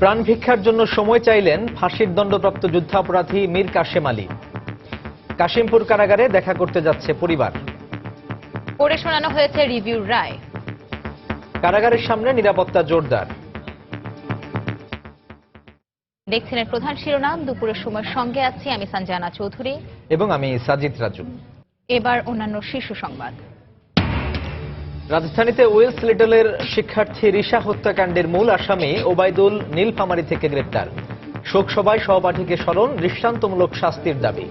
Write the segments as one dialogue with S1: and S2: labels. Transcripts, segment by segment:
S1: প্রাণ ভিক্ষার জন্য সময় চাইলেন ফাঁসির দণ্ডপ্রাপ্ত যুদ্ধাপরাধী মীর কাশেম আলী। কাশিমপুর কারাগারে দেখা করতে যাচ্ছে পরিবার।
S2: পড়ে শোনানো হয়েছে রিভিউর রায়।
S1: কারাগারের সামনে নিরাপত্তা জোরদার।
S2: দেখছিলেন প্রধান শিরোনাম। দুপুরের সময় সঙ্গে আছি আমি সঞ্জনা চৌধুরী
S1: এবং আমি সাজিদ রাজু।
S2: এবার অন্যান্য শীর্ষ সংবাদ।
S1: রাজধানীতে ওয়েলস লিটলের শিক্ষার্থী রিশা হত্যাকাণ্ডের মূল আসামি ওবায়দুল নীলফামারী থেকে গ্রেপ্তার। শোকসভায় সহপাঠীকে স্মরণ, দৃষ্টান্তমূলক শাস্তির দাবি।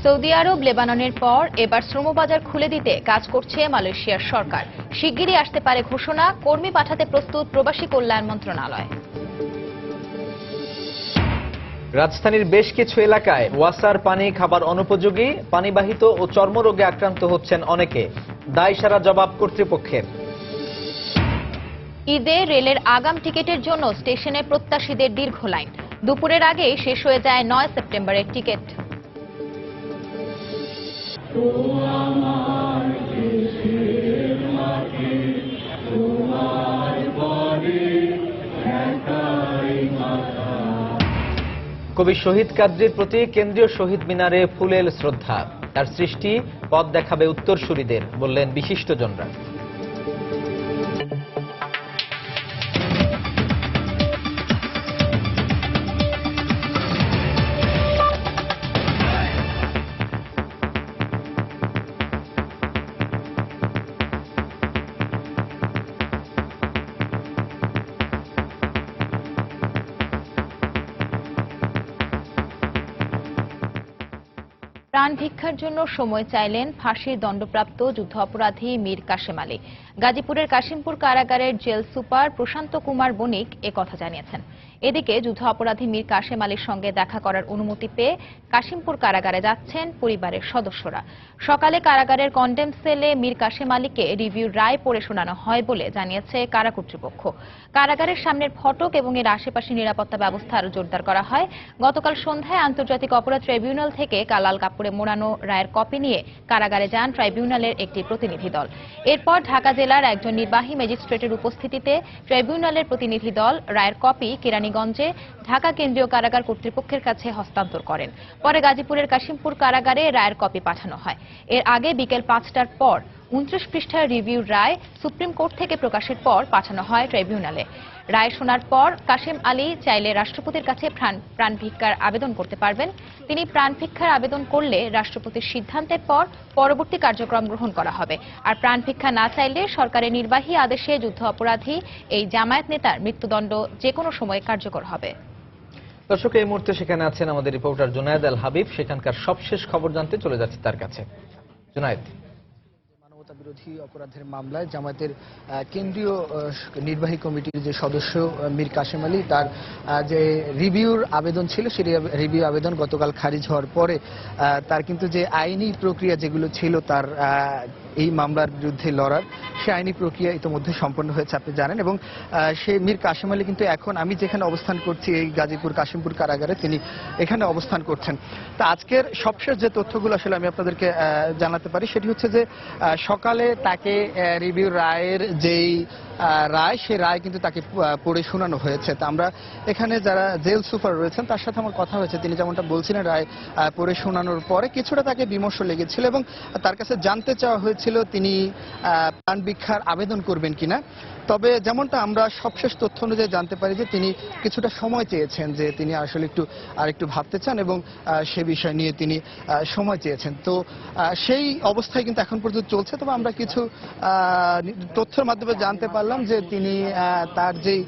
S2: সৌদি আরব লেবাননের পর এবার শ্রমবাজার খুলে দিতে কাজ করছে মালয়েশিয়ার সরকার। শিগগিরই আসতে পারে ঘোষণা, কর্মী পাঠাতে প্রস্তুত প্রবাসী কল্যাণ মন্ত্রণালয়।
S1: রাজধানীর বেশ কিছু এলাকায় ওয়াসার পানি খাবার অনুপযোগী, পানিবাহিত ও চর্মরোগে আক্রান্ত হচ্ছেন অনেকে। দায় সারা জবাব কর্তৃপক্ষের।
S2: ঈদে রেলের আগাম টিকিটের জন্য স্টেশনে প্রত্যাশীদের দীর্ঘ লাইন। দুপুরের আগেই শেষ হয়ে যায় 9 সেপ্টেম্বরের টিকিট।
S1: কবি শহীদ কাদরীর প্রতি কেন্দ্রীয় শহীদ মিনারে ফুলেল শ্রদ্ধা। তার সৃষ্টি পথ দেখাবে উত্তরসূরিদের, বললেন বিশিষ্টজনরা।
S2: প্রাণ ভিক্ষার জন্য সময় চাইলেন ফাঁসির দণ্ডপ্রাপ্ত যুদ্ধ অপরাধী মীর কাশেম আলী। গাজীপুরের কাশিমপুর কারাগারের জেল সুপার প্রশান্ত কুমার বণিক একথা জানিয়েছেন। এদিকে যুদ্ধ অপরাধী মীর কাশেম আলীর সঙ্গে দেখা করার অনুমতি পেয়ে কাশিমপুর কারাগারে যাচ্ছেন পরিবারের সদস্যরা। সকালে কারাগারের কন্ডেম সেলে মীর কাশেম আলীকে রিভিউর রায় পড়ে শোনানো হয় বলে জানিয়েছে কারা কর্তৃপক্ষ। কারাগারের সামনের ফটক এবং এর আশেপাশে নিরাপত্তা ব্যবস্থা আরও জোরদার করা হয়। গতকাল সন্ধ্যায় আন্তর্জাতিক অপরাধ ট্রাইব্যুনাল থেকে কালাল কাপড়ে মোড়ানো রায়ের কপি নিয়ে কারাগারে যান ট্রাইব্যুনালের একটি প্রতিনিধি দল। এরপর ঢাকা জেলার একজন নির্বাহী ম্যাজিস্ট্রেটের উপস্থিতিতে ট্রাইব্যুনালের প্রতিনিধি দল রায়ের কপি কেরানীগঞ্জে ঢাকা কেন্দ্রীয় কারাগার কর্তৃপক্ষের কাছে হস্তান্তর করেন। পরে গাজীপুরের কাশিমপুর কারাগারে রায়ের কপি পাঠানো হয়। এর আগে বিকেল 5টার পর 29 পৃষ্ঠার রিভিউ রায় সুপ্রিম কোর্ট থেকে প্রকাশের পর পাঠানো হয় ট্রাইব্যুনালে। রায় শোনার পর কাশেম আলী চাইলে রাষ্ট্রপতির কাছে প্রাণ ভিক্ষার আবেদন করতে পারবেন। তিনি প্রাণ ভিক্ষার আবেদন করলে রাষ্ট্রপতির সিদ্ধান্তের পর পরবর্তী কার্যক্রম গ্রহণ করা হবে। আর প্রাণ ভিক্ষা না চাইলে সরকারের নির্বাহী আদেশে যুদ্ধ অপরাধী এই জামায়াত নেতার মৃত্যুদণ্ড যে কোনো সময় কার্যকর হবে।
S1: দর্শক, এই মুহূর্তে সেখানে আছেন আমাদের রিপোর্টার জুনায়েদ আল হাবিব। সেখানকার সবশেষ খবর জানতে চলে যাচ্ছে তার কাছে। জুনায়েদ,
S3: মানবতা বিরোধী অপরাধের মামলায় জামায়াতের কেন্দ্রীয় নির্বাহী কমিটির যে সদস্য মীর কাশেম আলী, তার যে রিভিউর আবেদন ছিল সেই রিভিউ আবেদন গতকাল খারিজ হওয়ার পরে তার কিন্তু যে আইনি প্রক্রিয়া যেগুলো ছিল তার এই মামলার বিরুদ্ধে লড়ার, সে আইনি প্রক্রিয়া ইতিমধ্যে সম্পন্ন হয়েছে আপনি জানেন। এবং সে মীর কাশেম আলী কিন্তু এখন আমি যেখানে অবস্থান করছি এই গাজীপুর কাশিমপুর কারাগারে তিনি এখানে অবস্থান করছেন। তা আজকের সবশেষ যে তথ্যগুলো আসলে আমি আপনাদেরকে জানাতে পারি সেটি হচ্ছে যে সকালে তাকে রিভিউ রায়ের যেই রায়, সে রায় কিন্তু তাকে পড়ে শোনানো হয়েছে। তা আমরা এখানে যারা জেল সুপার রয়েছেন তার সাথে আমার কথা হয়েছে। তিনি যেমনটা বলছিলেন, রায় পড়ে শোনানোর পরে কিছুটা তাকে বিমর্ষ লেগেছিল এবং তার কাছে জানতে চাওয়া হয়েছিল তিনি প্রাণ ভিক্ষার আবেদন করবেন কিনা। তবে যেমনটা আমরা সবশেষ তথ্য অনুযায়ী জানতে পারি যে তিনি কিছুটা সময় চেয়েছেন, যে তিনি আসলে আরেকটু ভাবতে চান এবং সে বিষয় নিয়ে তিনি সময় চেয়েছেন। তো সেই অবস্থায় কিন্তু এখন পর্যন্ত চলছে। তবে আমরা কিছু তথ্যের মাধ্যমে জানতে পারলাম যে তিনি তার যেই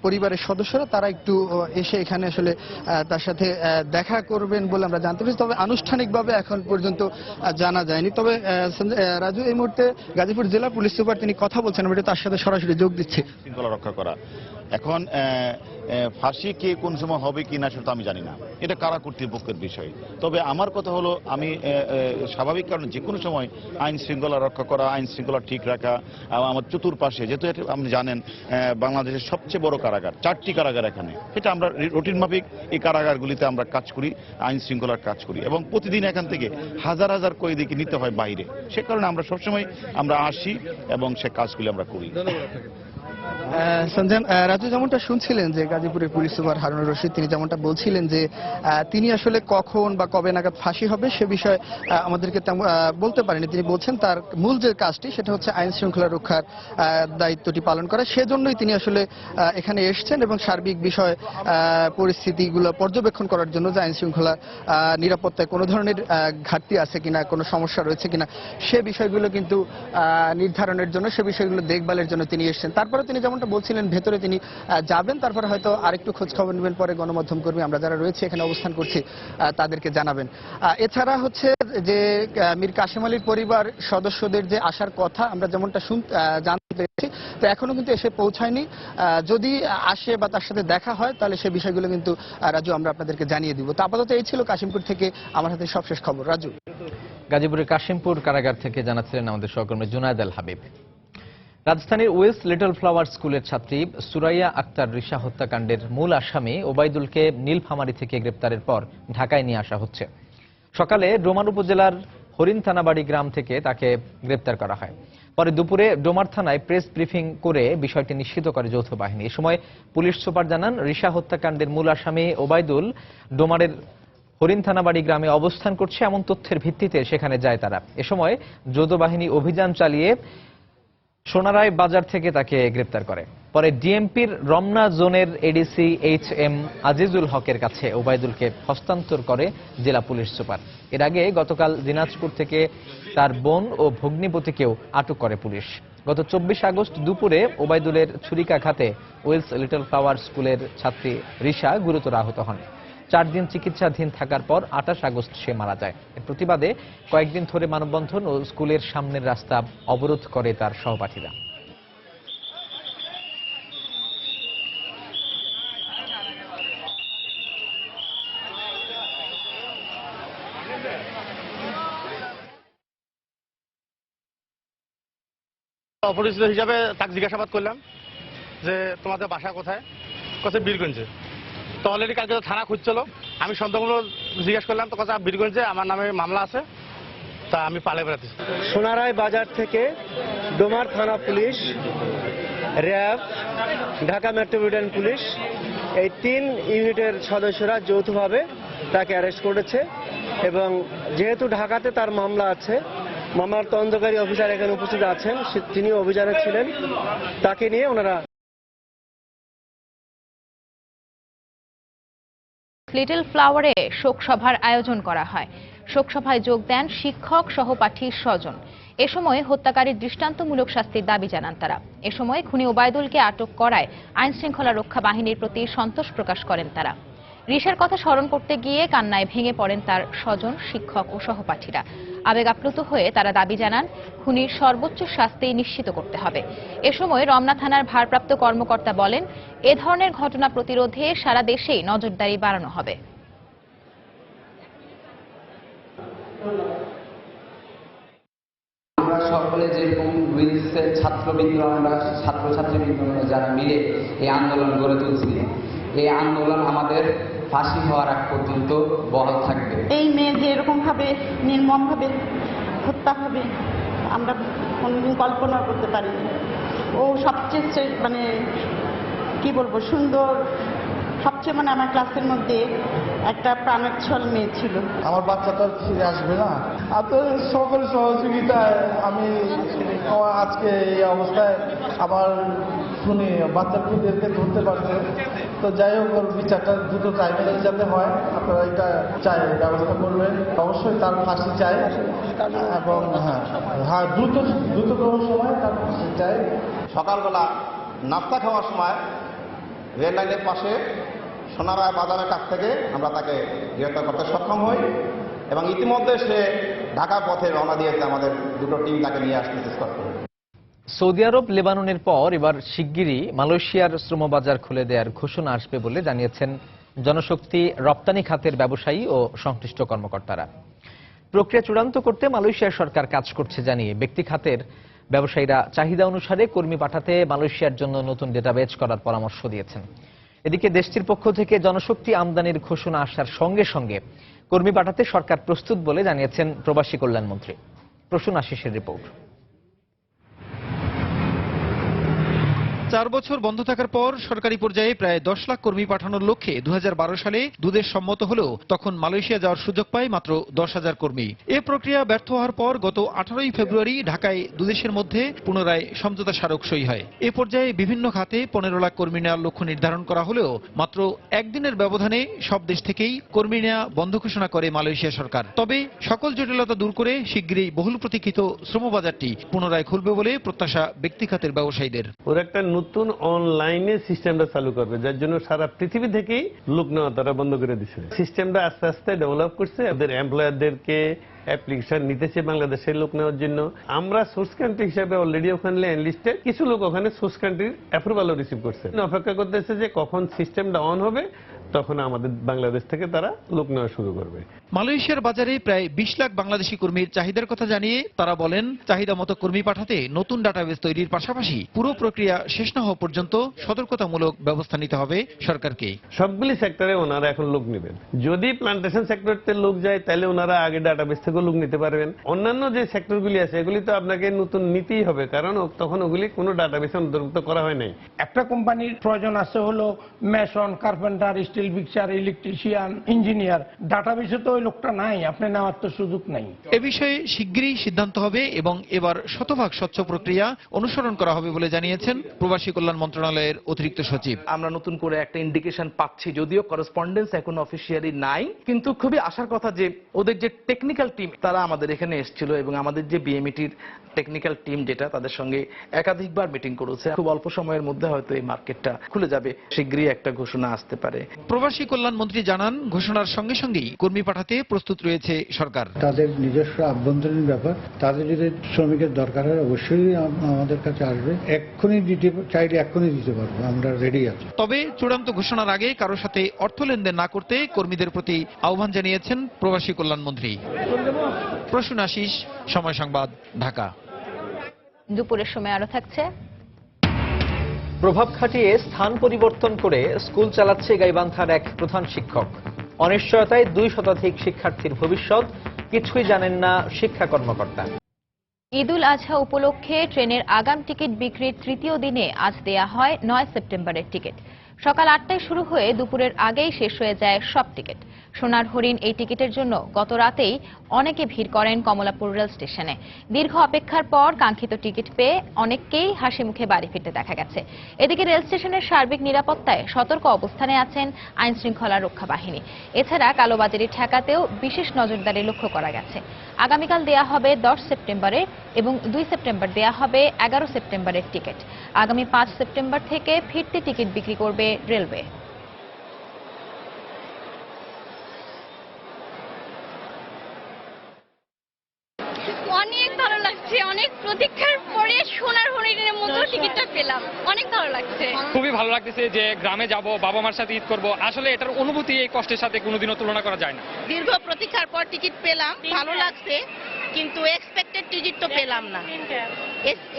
S3: পরিবারের সদস্যরা তারা একটু এসে এখানে আসলে তার সাথে দেখা করবেন বলে আমরা জানতে পেরেছি। তবে আনুষ্ঠানিকভাবে এখন পর্যন্ত জানা যায়নি। তবে রাজু, এই মুহূর্তে গাজীপুর জেলা পুলিশ সুপার তিনি কথা বলছেন, আমরা তার সাথে সরাসরি যোগ দিচ্ছি।
S4: শৃঙ্খলা রক্ষা করা এখন ফাঁসি কে কোন সময় হবে কি না সেটা আমি জানি না, এটা কারা কর্তৃপক্ষের বিষয়। তবে আমার কথা হলো, আমি স্বাভাবিক কারণে যে কোনো সময় আইন শৃঙ্খলা রক্ষা করা, আইন শৃঙ্খলা ঠিক রাখা, আমার চতুর্পাশে, যেহেতু আপনি জানেন বাংলাদেশের সবচেয়ে বড় কারাগার, 4টি কারাগার এখানে, এটা আমরা রুটিন মাফিক এই কারাগারগুলিতে আমরা কাজ করি, আইন শৃঙ্খলার কাজ করি এবং প্রতিদিন এখান থেকে হাজার হাজার কয়েদিকে নিতে হয় বাইরে। সে কারণে আমরা সবসময় আমরা আসি এবং সে কাজগুলি আমরা করি।
S3: সঞ্জন, রাজু যেমনটা শুনছিলেন যে গাজীপুরের পুলিশ সুপার হারুনুর রশিদ তিনি যেমনটা বলছিলেন যে তিনি আসলে কখন বা কবে নাগাদ ফাঁসি হবে সে বিষয়ে আমাদেরকে বলতে পারেনি। তিনি বলছেন তার মূল যে কাজটি সেটা হচ্ছে আইন শৃঙ্খলা রক্ষার দায়িত্বটি পালন করা, সেজন্যই তিনি আসলে এখানে এসেছেন এবং সার্বিক বিষয় পরিস্থিতিগুলো পর্যবেক্ষণ করার জন্য যে আইন শৃঙ্খলা নিরাপত্তায় কোনো ধরনের ঘাটতি আছে কিনা, কোনো সমস্যা রয়েছে কিনা সে বিষয়গুলো কিন্তু নির্ধারণের জন্য, সে বিষয়গুলো দেখভালের জন্য তিনি এসেছেন। তারপরে তিনি যেমনটা বলছিলেন ভেতরে তিনি যাবেন, তারপরে হয়তো আরেকটু খোঁজ খবর নেবেন, পরে গণমাধ্যম কর্মী আমরা যারা রয়েছে এখানে অবস্থান করছি তাদেরকে জানাবেন। এছাড়া হচ্ছে যে মীর কাশেম আলীর পরিবার সদস্যদের যে আসার কথা আমরা যেমনটা জানতে পেরেছি, তো এখনো কিন্তু এসে পৌঁছায়নি। যদি আসে বা তার সাথে দেখা হয় তাহলে সে বিষয়গুলো কিন্তু রাজু আমরা আপনাদেরকে জানিয়ে দিব। তো আপাতত এই ছিল কাশিমপুর থেকে আমার হাতে সবশেষ খবর। রাজু।
S1: গাজীপুরের কাশিমপুর কারাগার থেকে জানাচ্ছিলেন আমাদের সহকর্মী জুনায়েদ আল হাবিব। রাজধানীর ওয়েস্ট লিটল ফ্লাওয়ার স্কুলের ছাত্রী সুরাইয়া আক্তার রিশা হত্যাকাণ্ডের মূল আসামি ওবায়দুলকে নীলফামারী থেকে গ্রেপ্তারের পর ঢাকায় নিয়ে আসা হচ্ছে। সকালে ডোমার উপজেলার হরিণ থানাবাড়ি গ্রাম থেকে তাকে গ্রেপ্তার করা হয়। পরে দুপুরে ডোমার থানায় প্রেস ব্রিফিং করে বিষয়টি নিশ্চিত করে যৌথ বাহিনী। এ সময় পুলিশ সুপার জানান, রিশা হত্যাকাণ্ডের মূল আসামি ওবায়দুল ডোমারের হরিণ থানাবাড়ি গ্রামে অবস্থান করছে এমন তথ্যের ভিত্তিতে সেখানে যায় তারা। এ সময় যৌথ বাহিনী অভিযান চালিয়ে সোনারায় বাজার থেকে তাকে গ্রেপ্তার করে। পরে ডিএমপির রমনা জোনের এডিসি এইচ.এম. আজিজুল হকের কাছে ওবায়দুলকে হস্তান্তর করে জেলা পুলিশ সুপার। এর আগে গতকাল দিনাজপুর থেকে তার বোন ও ভগ্নিপতিকেও আটক করে পুলিশ। গত 24 আগস্ট দুপুরে ওবায়দুলের ছুরিকাঘাতে ওয়েলস লিটল ফ্লাওয়ার স্কুলের ছাত্রী রিশা গুরুতর আহত হন। 4 দিন চিকিৎসাধীন থাকার পর 28 আগস্ট সে মারা যায়। এর প্রতিবাদে কয়েকদিন ধরে মানববন্ধন ও স্কুলের সামনের রাস্তা অবরোধ করে তার সহপাঠীরা।
S5: অপরিচিত হিসাবে তাকে জিজ্ঞাসাবাদ করলাম যে তোমাদের বাসা কোথায়, কোথায় বীরগঞ্জে। তো অলরেডি কালকে তো থানা খুঁজছিল, আমি সন্দেহগুলো জিজ্ঞেস করলাম, তো কথা বীরগঞ্জে আমার নামে মামলা আছে, তা আমি পালে বেড়াতেছি।
S6: সোনারায় বাজার থেকে ডোমার থানা police, RAB, Dhaka metropolitan police এই 3 ইউনিটের সদস্যরা যৌথভাবে তাকে অ্যারেস্ট করেছে এবং যেহেতু ঢাকাতে তার মামলা আছে, মামলার তদন্তকারী অফিসার এখানে উপস্থিত আছেন, তিনি অভিযানে ছিলেন, তাকে নিয়ে ওনারা
S2: লিটল ফ্লাওয়ারে শোকসভার আয়োজন করা হয়। শোকসভায় যোগ দেন শিক্ষক, সহপাঠী, স্বজন। এ সময় হত্যাকারীর দৃষ্টান্তমূলক শাস্তির দাবি জানান তারা। এ সময় খুনি ওবায়দুলকে আটক করায় আইন শৃঙ্খলা রক্ষা বাহিনীর প্রতি সন্তোষ প্রকাশ করেন তারা। রিশার কথা স্মরণ করতে গিয়ে কান্নায় ভেঙে পড়েন তার স্বজন, শিক্ষক ও সহপাঠীরা। আবেগ আপ্লুত হয়ে তারা দাবি জানান খুনির সর্বোচ্চ শাস্তি নিশ্চিত করতে হবে। এ সময় রমনা থানার ভারপ্রাপ্ত কর্মকর্তা বলেন, এ ধরনের ঘটনা প্রতিরোধে সারা দেশেই নজরদারি বাড়ানো হবে।
S7: আমরা সকলে যেরকম উইলসের ছাত্রবৃন্দ, আমরা ছাত্রছাত্রীবৃন্দ যারা মিলে এই আন্দোলন গড়ে তুলছি, এই আন্দোলন আমাদের ফাঁসি হওয়ার আগ পর্যন্ত বহাল থাকবে।
S8: এই মেয়ে যে এরকম ভাবে নির্মমভাবে হত্যা হবে আমরা কোনোদিন কল্পনা করতে পারিনি। ও সবচেয়ে মানে কি বলবো সুন্দর, সবচেয়ে মানে আমার ক্লাসের মধ্যে একটা প্রাণোচ্ছল মেয়ে ছিল।
S9: আমার বাচ্চাটা ফিরে আসবে না, আপনাদের সকল সহযোগিতায় আমি আজকে এই অবস্থায় আবার শুনি বাচ্চা খুদেরকে ধরতে পারছে। তো যাই হোক, ওর বিচারটা দ্রুত টাইমে যাতে হয়, আপনারা এটা চাই ব্যবস্থা করবেন। অবশ্যই তার ফাঁসি চাই এবং হ্যাঁ দ্রুততম সময় তার ফাঁসি চাই।
S10: সকালবেলা নাস্তা খাওয়ার সময় রেল লাইনের পাশে সোনারায় বাজারের কাছ থেকে আমরা তাকে গ্রেফতার করতে সক্ষম হই এবং ইতিমধ্যে সে ঢাকা পথে রওনা দিয়েছে। আমাদের দুটো টিম তাকে নিয়ে আসতে চেষ্টা করে।
S1: সৌদি আরব লেবাননের পর এবার শিগগিরই মালয়েশিয়ার শ্রমবাজার খুলে দেওয়ার ঘোষণা আসবে বলে জানিয়েছেন জনশক্তি, রপ্তানি খাতের ব্যবসায়ী ও সংশ্লিষ্ট কর্মকর্তারা। প্রক্রিয়া চূড়ান্ত করতে মালয়েশিয়ার সরকার কাজ করছে জানিয়ে ব্যক্তি খাতের ব্যবসায়ীরা চাহিদা অনুসারে কর্মী পাঠাতে মালয়েশিয়ার জন্য নতুন ডেটাবেজ করার পরামর্শ দিয়েছেন। এদিকে দেশটির পক্ষ থেকে জনশক্তি আমদানির ঘোষণা আসার সঙ্গে সঙ্গে কর্মী পাঠাতে সরকার প্রস্তুত বলে জানিয়েছেন প্রবাসী কল্যাণমন্ত্রী। প্রসূন আশিসের রিপোর্ট।
S11: 4 বছর বন্ধ থাকার পর সরকারি পর্যায়ে প্রায় 10 লাখ কর্মী পাঠানোর লক্ষ্যে 2012 সালে দুদেশ সম্মত হলেও তখন মালয়েশিয়া যাওয়ার সুযোগ পায় মাত্র 10,000 কর্মী। এ প্রক্রিয়া ব্যর্থ হওয়ার পর গত 18ই ফেব্রুয়ারি ঢাকায় দুদেশের মধ্যে পুনরায় সমঝোতা স্মারক সই হয়। এ পর্যায়ে বিভিন্ন খাতে 15 লাখ কর্মী নেওয়ার লক্ষ্য নির্ধারণ করা হলেও মাত্র একদিনের ব্যবধানে সব দেশ থেকেই কর্মী নেওয়া বন্ধ ঘোষণা করে মালয়েশিয়া সরকার। তবে সকল জটিলতা দূর করে শিগগিরই বহুল প্রতীক্ষিত শ্রমবাজারটি পুনরায় খুলবে বলে প্রত্যাশা ব্যক্তি খাতের ব্যবসায়ীদের।
S12: ওরা একটা নতুন অনলাইনে সিস্টেমটা চালু করবে, যার জন্য সারা পৃথিবী থেকেই লোক নেওয়া তারা বন্ধ করে দিচ্ছে। সিস্টেমটা আস্তে আস্তে ডেভেলপ করছে, ওদের এমপ্লয়ারদেরকে অ্যাপ্লিকেশন নিতেছে বাংলাদেশের লোক নেওয়ার জন্য। আমরা সোর্স কান্ট্রি হিসাবে অলরেডি ওখানে এনলিস্টেড, কিছু লোক ওখানে সোর্স কান্ট্রির অ্যাপ্রুভালও রিসিভ করছে। অপেক্ষা করতেছে যে কখন সিস্টেমটা অন হবে, তখন আমাদের বাংলাদেশ থেকে তারা লোক নেওয়া শুরু করবে।
S11: মালয়েশিয়ার বাজারে প্রায় 20 লাখ বাংলাদেশি কর্মীর চাহিদার কথা জানিয়ে তারা বলেন, চাহিদা মতো কর্মী পাঠাতে নতুন ডাটাবেস তৈরির পাশাপাশি পুরো প্রক্রিয়া শেষ না হওয়া পর্যন্ত সতর্কতামূলক ব্যবস্থা নিতে হবে সরকারকে।
S12: সবগুলি সেক্টরে ওনারা এখন লোক নেবেন। যদি প্লান্টেশন সেক্টরতে লোক যায় তাহলে ওনারা আগে ডাটাবেস থেকে লোক নিতে পারবেন। অন্যান্য যে সেক্টরগুলি আছে এগুলি তো আপনাকে নতুন নিতেই হবে, কারণ তখন ওগুলি কোনো ডাটাবেসে অন্তর্ভুক্ত করা হয় নাই।
S13: একটা কোম্পানির প্রয়োজন আছে হলো mason, carpenter, still fixer, electrician, engineer. ডাটাবেসে তো ওই লোকটা নাই, আপনি নেওয়ার তো সুযোগ নাই।
S11: এ বিষয়ে শিগগিরই সিদ্ধান্ত হবে এবং এবার শতভাগ স্বচ্ছ প্রক্রিয়া অনুসরণ করা হবে বলে জানিয়েছেন প্রবাসী কল্যাণ মন্ত্রণালয়ের অতিরিক্ত সচিব।
S14: আমরা নতুন করে একটা ইন্ডিকেশন পাচ্ছি, যদিও করেসপন্ডেন্স এখন অফিসিয়ালি নাই, কিন্তু খুবই আশার কথা যে ওদের যে টেকনিক্যাল টিম তারা আমাদের এখানে এসেছিল এবং আমাদের যে বিএমইটির টেকনিক্যাল টিম যেটা তাদের সঙ্গে একাধিকবার মিটিং করেছে। খুব অল্প সময়ের মধ্যে হয়তো এই মার্কেটটা খুলে যাবে, শীঘ্রই একটা ঘোষণা আসতে পারে।
S11: প্রবাসী কল্যাণ মন্ত্রী জানান, ঘোষণার সঙ্গে সঙ্গেই কর্মী পাঠাতে প্রস্তুত রয়েছে সরকার।
S15: তাদের নিজস্ব আভ্যন্তরীণ ব্যাপার, তাদের যদি শ্রমিকের দরকার হয় অবশ্যই আমাদের কাছে আসবে, এক্ষুনি দিতে চাইলে এক্ষুনি দিতে পারবো, আমরা রেডি আছি।
S11: তবে চূড়ান্ত ঘোষণার আগে কারোর সাথে অর্থ লেনদেন না করতে কর্মীদের প্রতি আহ্বান জানিয়েছেন প্রবাসী কল্যাণ মন্ত্রী। প্রসূন আশিস, সময় সংবাদ, ঢাকা।
S2: দুপুরের সময় আরো থাকছে।
S1: প্রভাব খাটিয়ে স্থান পরিবর্তন করে স্কুল চালাচ্ছে গাইবান্ধার এক প্রধান শিক্ষক। অনিশ্চয়তায় 2 শতাধিক শিক্ষার্থীর ভবিষ্যৎ, কিছুই জানেন না শিক্ষা কর্মকর্তা।
S2: ঈদুল আজহা উপলক্ষে ট্রেনের আগাম টিকিট বিক্রির তৃতীয় দিনে আজ দেয়া হয় 9 সেপ্টেম্বরের টিকিট। সকাল 8টায় শুরু হয়ে দুপুরের আগেই শেষ হয়ে যায় সব টিকিট। সোনার হরিণ এই টিকিটের জন্য গত রাতেই অনেকে ভিড় করেন কমলাপুর রেল স্টেশনে। দীর্ঘ অপেক্ষার পর কাঙ্ক্ষিত টিকিট পেয়ে অনেককেই হাসি মুখে বাড়ি ফিরতে দেখা গেছে। এদিকে রেল স্টেশনের সার্বিক নিরাপত্তায় সতর্ক অবস্থানে আছেন আইন শৃঙ্খলা রক্ষা বাহিনী। এছাড়া কালোবাজারি ঠেকাতেও বিশেষ নজরদারি লক্ষ্য করা গেছে। আগামীকাল দেয়া হবে 10 সেপ্টেম্বরের এবং 2 সেপ্টেম্বর দেয়া হবে 11 সেপ্টেম্বরের টিকিট। আগামী 5 সেপ্টেম্বর থেকে ফিরতি টিকিট বিক্রি করবে রেলওয়ে।
S16: অনেক ভালো লাগছে, অনেক প্রতীক্ষার পরে সোনার হরিণের মতো টিকিটটা পেলাম, অনেক ভালো লাগছে।
S17: খুবই ভালো লাগতেছে যে গ্রামে যাব, বাবা মার সাথে ঈদ করব। আসলে এটার অনুভূতি এই কষ্টের সাথে কোনোদিনও তুলনা করা যায় না।
S16: দীর্ঘ প্রতীক্ষার পর টিকিট পেলাম, ভালো লাগছে, কিন্তু এক্সপেক্টেড টিকিট তো পেলাম না।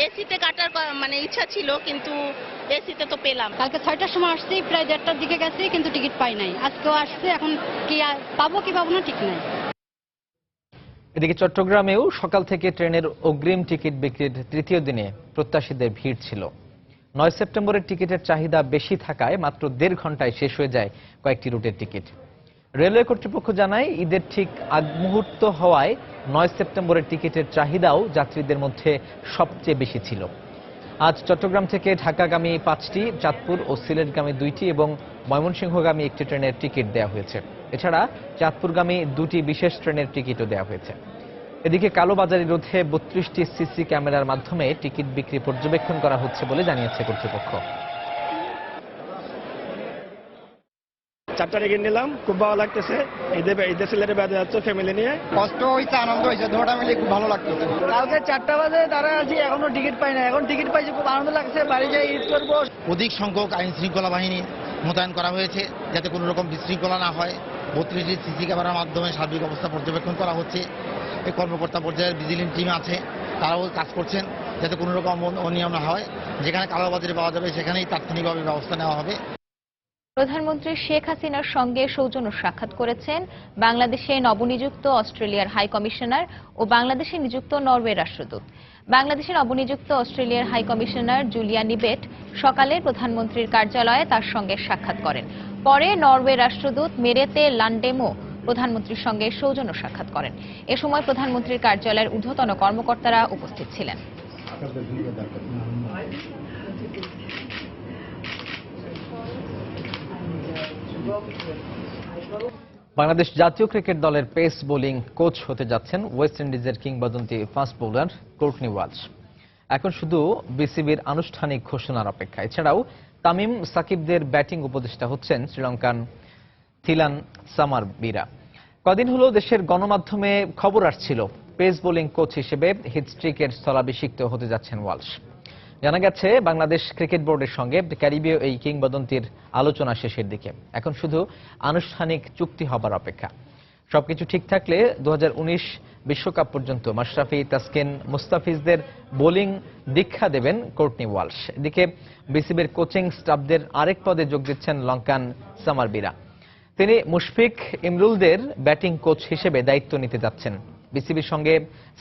S16: এসিতে কাটার মানে ইচ্ছা ছিল, কিন্তু এসিতে তো পেলাম।
S18: কালকে 6টার সময় আসছি, প্রায় 1:30টার দিকে গেছি, কিন্তু টিকিট পাই নাই। আজকেও আসছে, এখন কি পাবো কি পাবো না ঠিক নাই।
S1: এদিকে চট্টগ্রামেও সকাল থেকে ট্রেনের অগ্রিম টিকিট বিক্রির তৃতীয় দিনে প্রত্যাশীদের ভিড় ছিল। 9 সেপ্টেম্বরের টিকিটের চাহিদা বেশি থাকায় মাত্র 1.5 ঘন্টায় শেষ হয়ে যায় কয়েকটি রুটের টিকিট। রেলওয়ে কর্তৃপক্ষ জানায়, ঈদের ঠিক আগ মুহূর্ত হওয়ায় 9 সেপ্টেম্বরের টিকিটের চাহিদাও যাত্রীদের মধ্যে সবচেয়ে বেশি ছিল। আজ চট্টগ্রাম থেকে ঢাকাগামী 5টি, চাঁদপুর ও সিলেটগামী 2টি এবং ময়মনসিংহগামী 1টি ট্রেনের টিকিট দেওয়া হয়েছে। এছাড়া চাঁদপুরগামী 2টি বিশেষ ট্রেনের টিকিটও দেওয়া হয়েছে। এদিকে কালোবাজারি রোধে 32টি সিসি ক্যামেরার মাধ্যমে টিকিট বিক্রি পর্যবেক্ষণ করা হচ্ছে বলে জানিয়েছে কর্তৃপক্ষ।
S19: 4টা টিকিট নিলাম, খুব ভালো লাগতেছে। ঈদে সিলেটে বেড়াতে যাচ্ছে ফ্যামিলি নিয়ে।
S20: কষ্ট হয়েছে, আনন্দ হয়েছে, দুটোটা মিলে খুব ভালো লাগতেছে।
S21: কালকে 4টা বাজে দাঁড়ায় আছি, এখনো টিকিট পাই না। এখন টিকিট পাইছি, খুব আনন্দ লাগছে, বাড়ি যাই ঈদ করবো।
S22: অধিক সংখ্যক আইন শৃঙ্খলা বাহিনী মোতায়েন করা হয়েছে যাতে কোনো রকম বিশৃঙ্খলা না হয়। 32টি সিসি ক্যামেরার মাধ্যমে সার্বিক অবস্থা পর্যবেক্ষণ করা হচ্ছে। এই কর্মকর্তা পর্যায়ের ভিজিলেন্স টিম আছে, তারাও কাজ করছেন যাতে কোনো রকম অনিয়ম না হয়। যেখানে কালোবাজারি পাওয়া যাবে সেখানেই তাৎক্ষণিকভাবে ব্যবস্থা নেওয়া হবে।
S2: প্রধানমন্ত্রী শেখ হাসিনার সঙ্গে সৌজন্য সাক্ষাৎ করেছেন বাংলাদেশে নবনিযুক্ত অস্ট্রেলিয়ার হাই কমিশনার ও বাংলাদেশে নিযুক্ত নরওয়ে রাষ্ট্রদূত। বাংলাদেশের নবনিযুক্ত অস্ট্রেলিয়ার হাই কমিশনার জুলিয়া নিবেট সকালে প্রধানমন্ত্রীর কার্যালয়ে তার সঙ্গে সাক্ষাৎ করেন। পরে নরওয়ে রাষ্ট্রদূত মেরেতে লান্ডেমো প্রধানমন্ত্রীর সঙ্গে সৌজন্য সাক্ষাৎ করেন। এ সময় প্রধানমন্ত্রীর কার্যালয়ের ঊর্ধ্বতন কর্মকর্তারা উপস্থিত ছিলেন।
S1: বাংলাদেশ জাতীয় ক্রিকেট দলের পেস বোলিং কোচ হতে যাচ্ছেন ওয়েস্ট ইন্ডিজের কিংবদন্তি ফাস্ট বোলার কোর্টনি ওয়ালশ। এখন শুধু বিসিবির আনুষ্ঠানিক ঘোষণার অপেক্ষা। এছাড়াও তামিম সাকিবদের ব্যাটিং উপদেষ্টা হচ্ছেন শ্রীলঙ্কান থিলান সামারবীরা। কদিন হলো দেশের গণমাধ্যমে খবর আসছিল পেস বোলিং কোচ হিসেবে হিটস্ট্রিকের স্থলাভিষিক্ত হতে যাচ্ছেন ওয়ালশ। জানা গেছে বাংলাদেশ ক্রিকেট বোর্ডের সঙ্গে ক্যারিবীয় এই কিংবদন্তির আলোচনা শেষের দিকে। এখন শুধু আনুষ্ঠানিক চুক্তি হবার অপেক্ষা। সবকিছু ঠিক থাকলে 2019 বিশ্বকাপ পর্যন্ত মাশরাফি, তাসকিন, মুস্তাফিজদের বোলিং দীক্ষা দেবেন কোর্টনি ওয়ালশ। এদিকে বিসিবির কোচিং স্টাফদের আরেক পদে যোগ দিচ্ছেন লঙ্কান সামারবীরা। তিনি মুশফিক ইমরুলদের ব্যাটিং কোচ হিসেবে দায়িত্ব নিতে যাচ্ছেন। বিসিবির সঙ্গে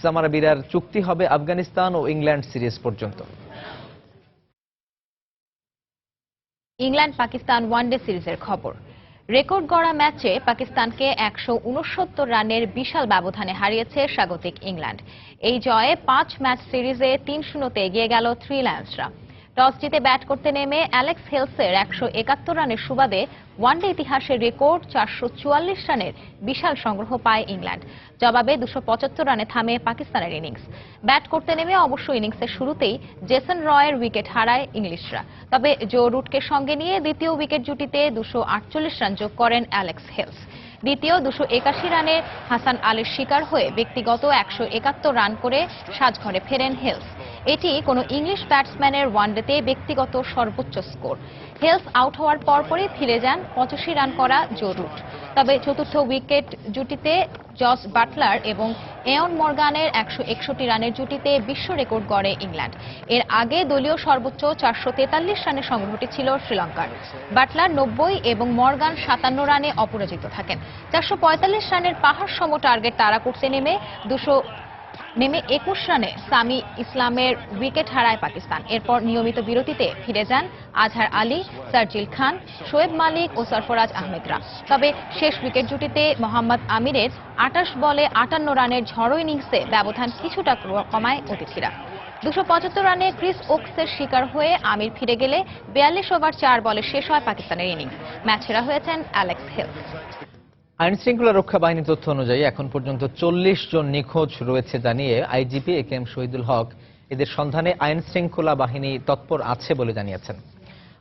S1: সামারবীরার চুক্তি হবে আফগানিস্তান ও ইংল্যান্ড সিরিজ পর্যন্ত।
S2: ইংল্যান্ড পাকিস্তান ওয়ানডে সিরিজের খবর। রেকর্ড গড়া ম্যাচে পাকিস্তানকে 169 রানের বিশাল ব্যবধানে হারিয়েছে স্বাগতিক ইংল্যান্ড। এই জয়ে 5 ম্যাচ সিরিজে 3-0 এগিয়ে গেল থ্রি লায়ন্সরা। টস জিতে ব্যাট করতে নেমে অ্যালেক্স হেলসের 171 রানের সুবাদে ওয়ানডে ইতিহাসের রেকর্ড 444 রানের বিশাল সংগ্রহ পায় ইংল্যান্ড। জবাবে 275 রানে থামে পাকিস্তানের ইনিংস। ব্যাট করতে নেমে অবশ্য ইনিংসের শুরুতেই জেসন রয়ের উইকেট হারায় ইংলিশরা। তবে জো রুটকে সঙ্গে নিয়ে দ্বিতীয় উইকেট জুটিতে 248 রান যোগ করেন অ্যালেক্স হেলস। দ্বিতীয় 281 রানে হাসান আলীর শিকার হয়ে ব্যক্তিগত 171 রান করে সাজঘরে ফেরেন হেলস। এটি কোনো ইংলিশ ব্যাটসম্যানের ওয়ানডেতে ব্যক্তিগত সর্বোচ্চ স্কোর। হেলস আউট হওয়ার পরপরই ফিরে যান 85 রান করা জো রুট। তবে চতুর্থ উইকেট জুটিতে জস বাটলার এবং এয়ন মর্গানের 161 রানের জুটিতে বিশ্ব রেকর্ড গড়ে ইংল্যান্ড। এর আগে দলীয় সর্বোচ্চ 443 রানের সংগ্রহটি ছিল শ্রীলঙ্কার। বাটলার 90 এবং মর্গান 57 রানে অপরাজিত থাকেন। 445 রানের পাহাড় সম টার্গেট তাড়া করতে নেমে 21 রানে সামি ইসলামের উইকেট হারায় পাকিস্তান। এরপর নিয়মিত বিরতিতে ফিরে যান আজহার আলী, সার্জিল খান, শোয়েব মালিক ও সরফরাজ আহমেদরা। তবে শেষ উইকেট জুটিতে মোহাম্মদ আমিরের 28 বলে 58 রানের ঝড়ো ইনিংসে ব্যবধান কিছুটা কমায় অতিথিরা। 275 রানে ক্রিস ওকসের শিকার হয়ে আমির ফিরে গেলে 42 ওভার 4 বলে শেষ হয় পাকিস্তানের ইনিংস। ম্যাচ সেরা হয়েছেন অ্যালেক্স হেলস।
S1: আইন শৃঙ্খলা রক্ষা বাহিনীর তথ্য অনুযায়ী এখন পর্যন্ত 40 জন নিখোঁজ রয়েছে জানিয়ে আইজিপি একেএম শহীদুল হক এদের সন্ধানে আইন শৃঙ্খলা বাহিনী তৎপর আছে বলে জানিয়েছেন।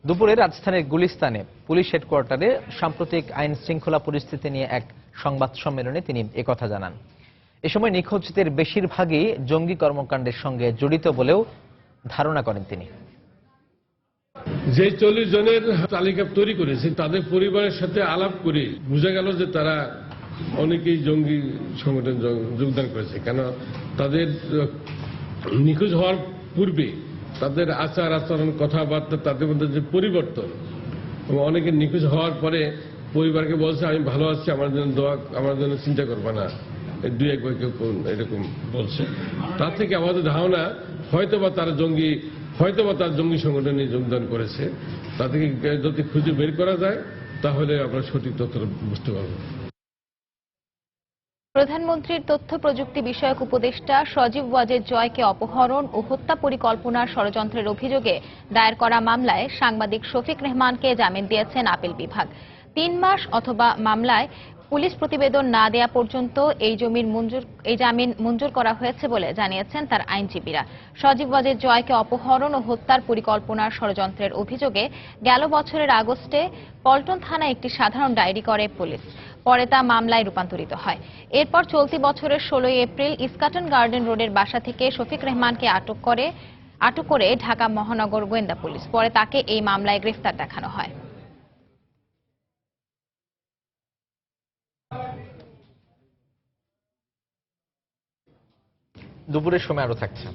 S1: দুপুরে রাজধানীর গুলিস্তানে পুলিশ হেডকোয়ার্টারে সাম্প্রতিক আইন শৃঙ্খলা পরিস্থিতি নিয়ে এক সংবাদ সম্মেলনে তিনি একথা জানান। এ সময় নিখোঁজদের বেশিরভাগই জঙ্গি কর্মকাণ্ডের সঙ্গে জড়িত বলেও ধারণা করেন তিনি।
S3: যে 40 জনের তালিকা তৈরি করেছে তাদের পরিবারের সাথে আলাপ করে বোঝা গেল যে তারা অনেকেই জঙ্গি সংগঠন যোগদান করেছে। কেন তাদের নিখোঁজ হওয়ার পূর্বে তাদের আচার আচরণ, কথাবার্তা, তাদের মধ্যে যে পরিবর্তন, এবং অনেকে নিখোঁজ হওয়ার পরে পরিবারকে বলছে আমি ভালো আছি, আমার জন্য দোয়া, আমার জন্য চিন্তা করবে না, দুই এক কেউ এরকম বলছে। তার থেকে আমাদের ধারণা হয়তোবা তার জঙ্গি সংগঠনে যোগদান করেছে। তা থেকে যদি খুঁজে বের করা যায় তাহলে আমরা সঠিক তথ্য বুঝতে পারব।
S2: প্রধানমন্ত্রীর তথ্য প্রযুক্তি বিষয়ক উপদেষ্টা সজীব ওয়াজেদ জয়কে অপহরণ ও হত্যা পরিকল্পনার ষড়যন্ত্রের অভিযোগে দায়ের করা মামলায় সাংবাদিক শফিক রেহমানকে জামিন দিয়েছেন আপিল বিভাগ। 3 মাস অথবা মামলায় পুলিশ প্রতিবেদন না দেয়া পর্যন্ত এই জামিন মঞ্জুর করা হয়েছে বলে জানিয়েছেন তার আইনজীবীরা। সজীব ওয়াজেদ জয়কে অপহরণ ও হত্যার পরিকল্পনার ষড়যন্ত্রের অভিযোগে গেল বছরের আগস্টে পল্টন থানায় একটি সাধারণ ডায়েরি করে পুলিশ। পরে তা মামলায় রূপান্তরিত হয়। এরপর চলতি বছরের 16 এপ্রিল ইস্কাটন গার্ডেন রোডের বাসা থেকে শফিক রেহমানকে আটক করে ঢাকা মহানগর গোয়েন্দা পুলিশ। পরে তাকে এই মামলায় গ্রেফতার দেখানো হয়।
S1: দুপুরের সময় আরো থাকছে।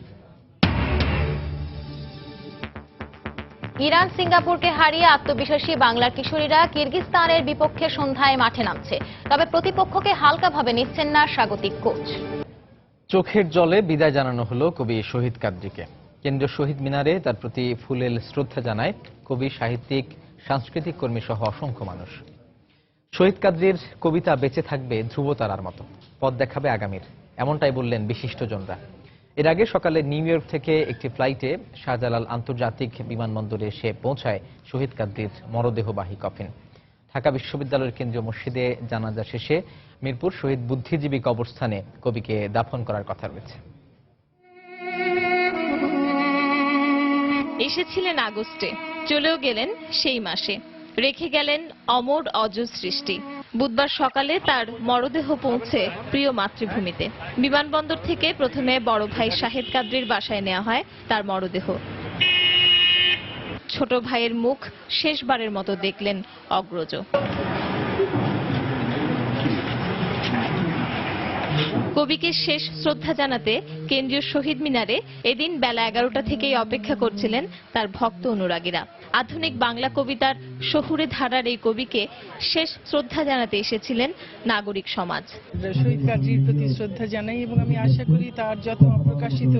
S2: ইরান সিঙ্গাপুরকে হারিয়ে আত্মবিশ্বাসী বাংলার কিশোরীরা কিরগিজস্তানের বিপক্ষে সন্ধ্যায় মাঠে নামছে। তবে প্রতিপক্ষকে হালকাভাবে নিচ্ছেন না স্বাগতিক কোচ।
S1: চোখের জলে বিদায় জানানো হলো কবি শহীদ কাদরীকে। কেন্দ্রীয় শহীদ মিনারে তার প্রতি ফুলেল শ্রদ্ধা জানায় কবি, সাহিত্যিক, সাংস্কৃতিক কর্মী সহ অসংখ্য মানুষ। শহীদ কাদরীর কবিতা বেঁচে থাকবে ধ্রুবতারার মতো, পথ দেখাবে আগামীর, এমনটাই বললেন বিশিষ্টজনরা। এর আগে সকালে নিউ ইয়র্ক থেকে একটি ফ্লাইটে শাহজালাল আন্তর্জাতিক বিমানবন্দরে এসে পৌঁছায় শহীদ কাদরীর মরদেহবাহী কফিন। ঢাকা বিশ্ববিদ্যালয়ের কেন্দ্রীয় মসজিদে জানাজা শেষে মিরপুর শহীদ বুদ্ধিজীবী কবরস্থানে কবিকে দাফন করার কথা রয়েছে।
S4: এসেছিলেন আগস্টে, চলেও গেলেন সেই মাসে, রেখে গেলেন অমর অজ সৃষ্টি। বুধবার সকালে তার মরদেহ পৌঁছে প্রিয় মাতৃভূমিতে। বিমানবন্দর থেকে প্রথমে বড় ভাই শাহেদ কাদরীর বাসায় নেওয়া হয় তার মরদেহ। ছোট ভাইয়ের মুখ শেষবারের মতো দেখলেন অগ্রজ। কবিকে শেষ শ্রদ্ধা জানাতে কেন্দ্রীয় শহীদ মিনারে এদিন বেলা 11টা থেকেই অপেক্ষা করছিলেন তার ভক্ত অনুরাগীরা। আধুনিক বাংলা কবিতার শহুরে ধারার এই কবিকে শেষ শ্রদ্ধা জানাতে এসেছিলেন নাগরিক সমাজ।
S5: শহীদ কাদরীর প্রতি শ্রদ্ধা জানাই এবং আমি আশা করি তার যত অপ্রকাশিত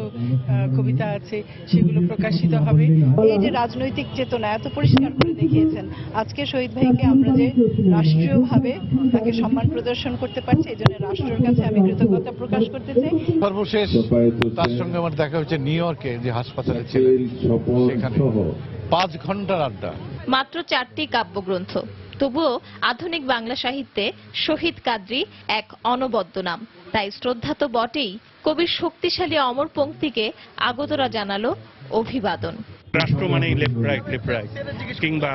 S5: কবিতা আছে সেগুলো প্রকাশিত হবে।
S8: এই যে রাজনৈতিক চেতনা এত পরিষ্কার করে দেখিয়েছেন, আজকে শহীদ ভাইকে আমরা যে রাষ্ট্রীয়ভাবে তাকে সম্মান প্রদর্শন করতে পারছি, এই জন্য রাষ্ট্রের কাছে আমি কৃতজ্ঞতা প্রকাশ করতে চাই।
S23: সর্বশেষ তার সঙ্গে আমার দেখা হচ্ছে নিউ ইয়র্কে, যে হাসপাতালে ছিল, সেখানে 5 ঘন্টার আড্ডা।
S4: মাত্র 4টি কাব্যগ্রন্থ, তবুও আধুনিক বাংলা সাহিত্যে শহীদ কাদরী এক অনবদ্য নাম। তাই শ্রদ্ধা তো বটেই, কবির শক্তিশালী অমর পংক্তিকে আগতরা জানালো অভিবাদন।
S24: রাষ্ট্র মানে লেফট রাইট কিংবা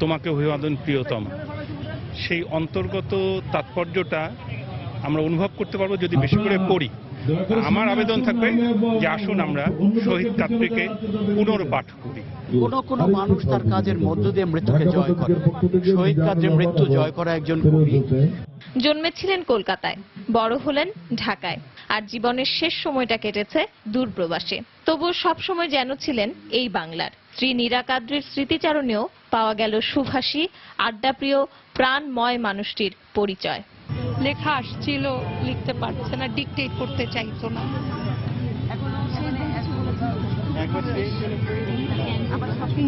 S24: তোমাকে অভিবাদন প্রিয়তম, সেই অন্তর্গত তাৎপর্যটা আমরা অনুভব করতে পারবো যদি বেশি করে পড়ি। আমার আবেদন থাকবে যে আসুন আমরা শহীদ কাদরীকে পুনর্পাঠ করি।
S25: কোন মানুষ তার কাজের মধ্য দিয়ে মৃত্যুকে জয় করে, শহীদ কাদরীর মৃত্যু জয় করা একজন কবি।
S4: জন্মেছিলেন কলকাতায়, বড় হলেন ঢাকায়, আর জীবনের শেষ সময়টা কেটেছে দূরপ্রবাসে। তবুও সবসময় যেন ছিলেন এই বাংলার। শ্রী নীরা কাদরীর স্মৃতিচারণেও পাওয়া গেল সুভাষী, আড্ডাপ্রিয়, প্রাণময় মানুষটির পরিচয়।
S26: লেখা আসছিল, লিখতে পারছে না, ডিকটেট করতে চাইতো না।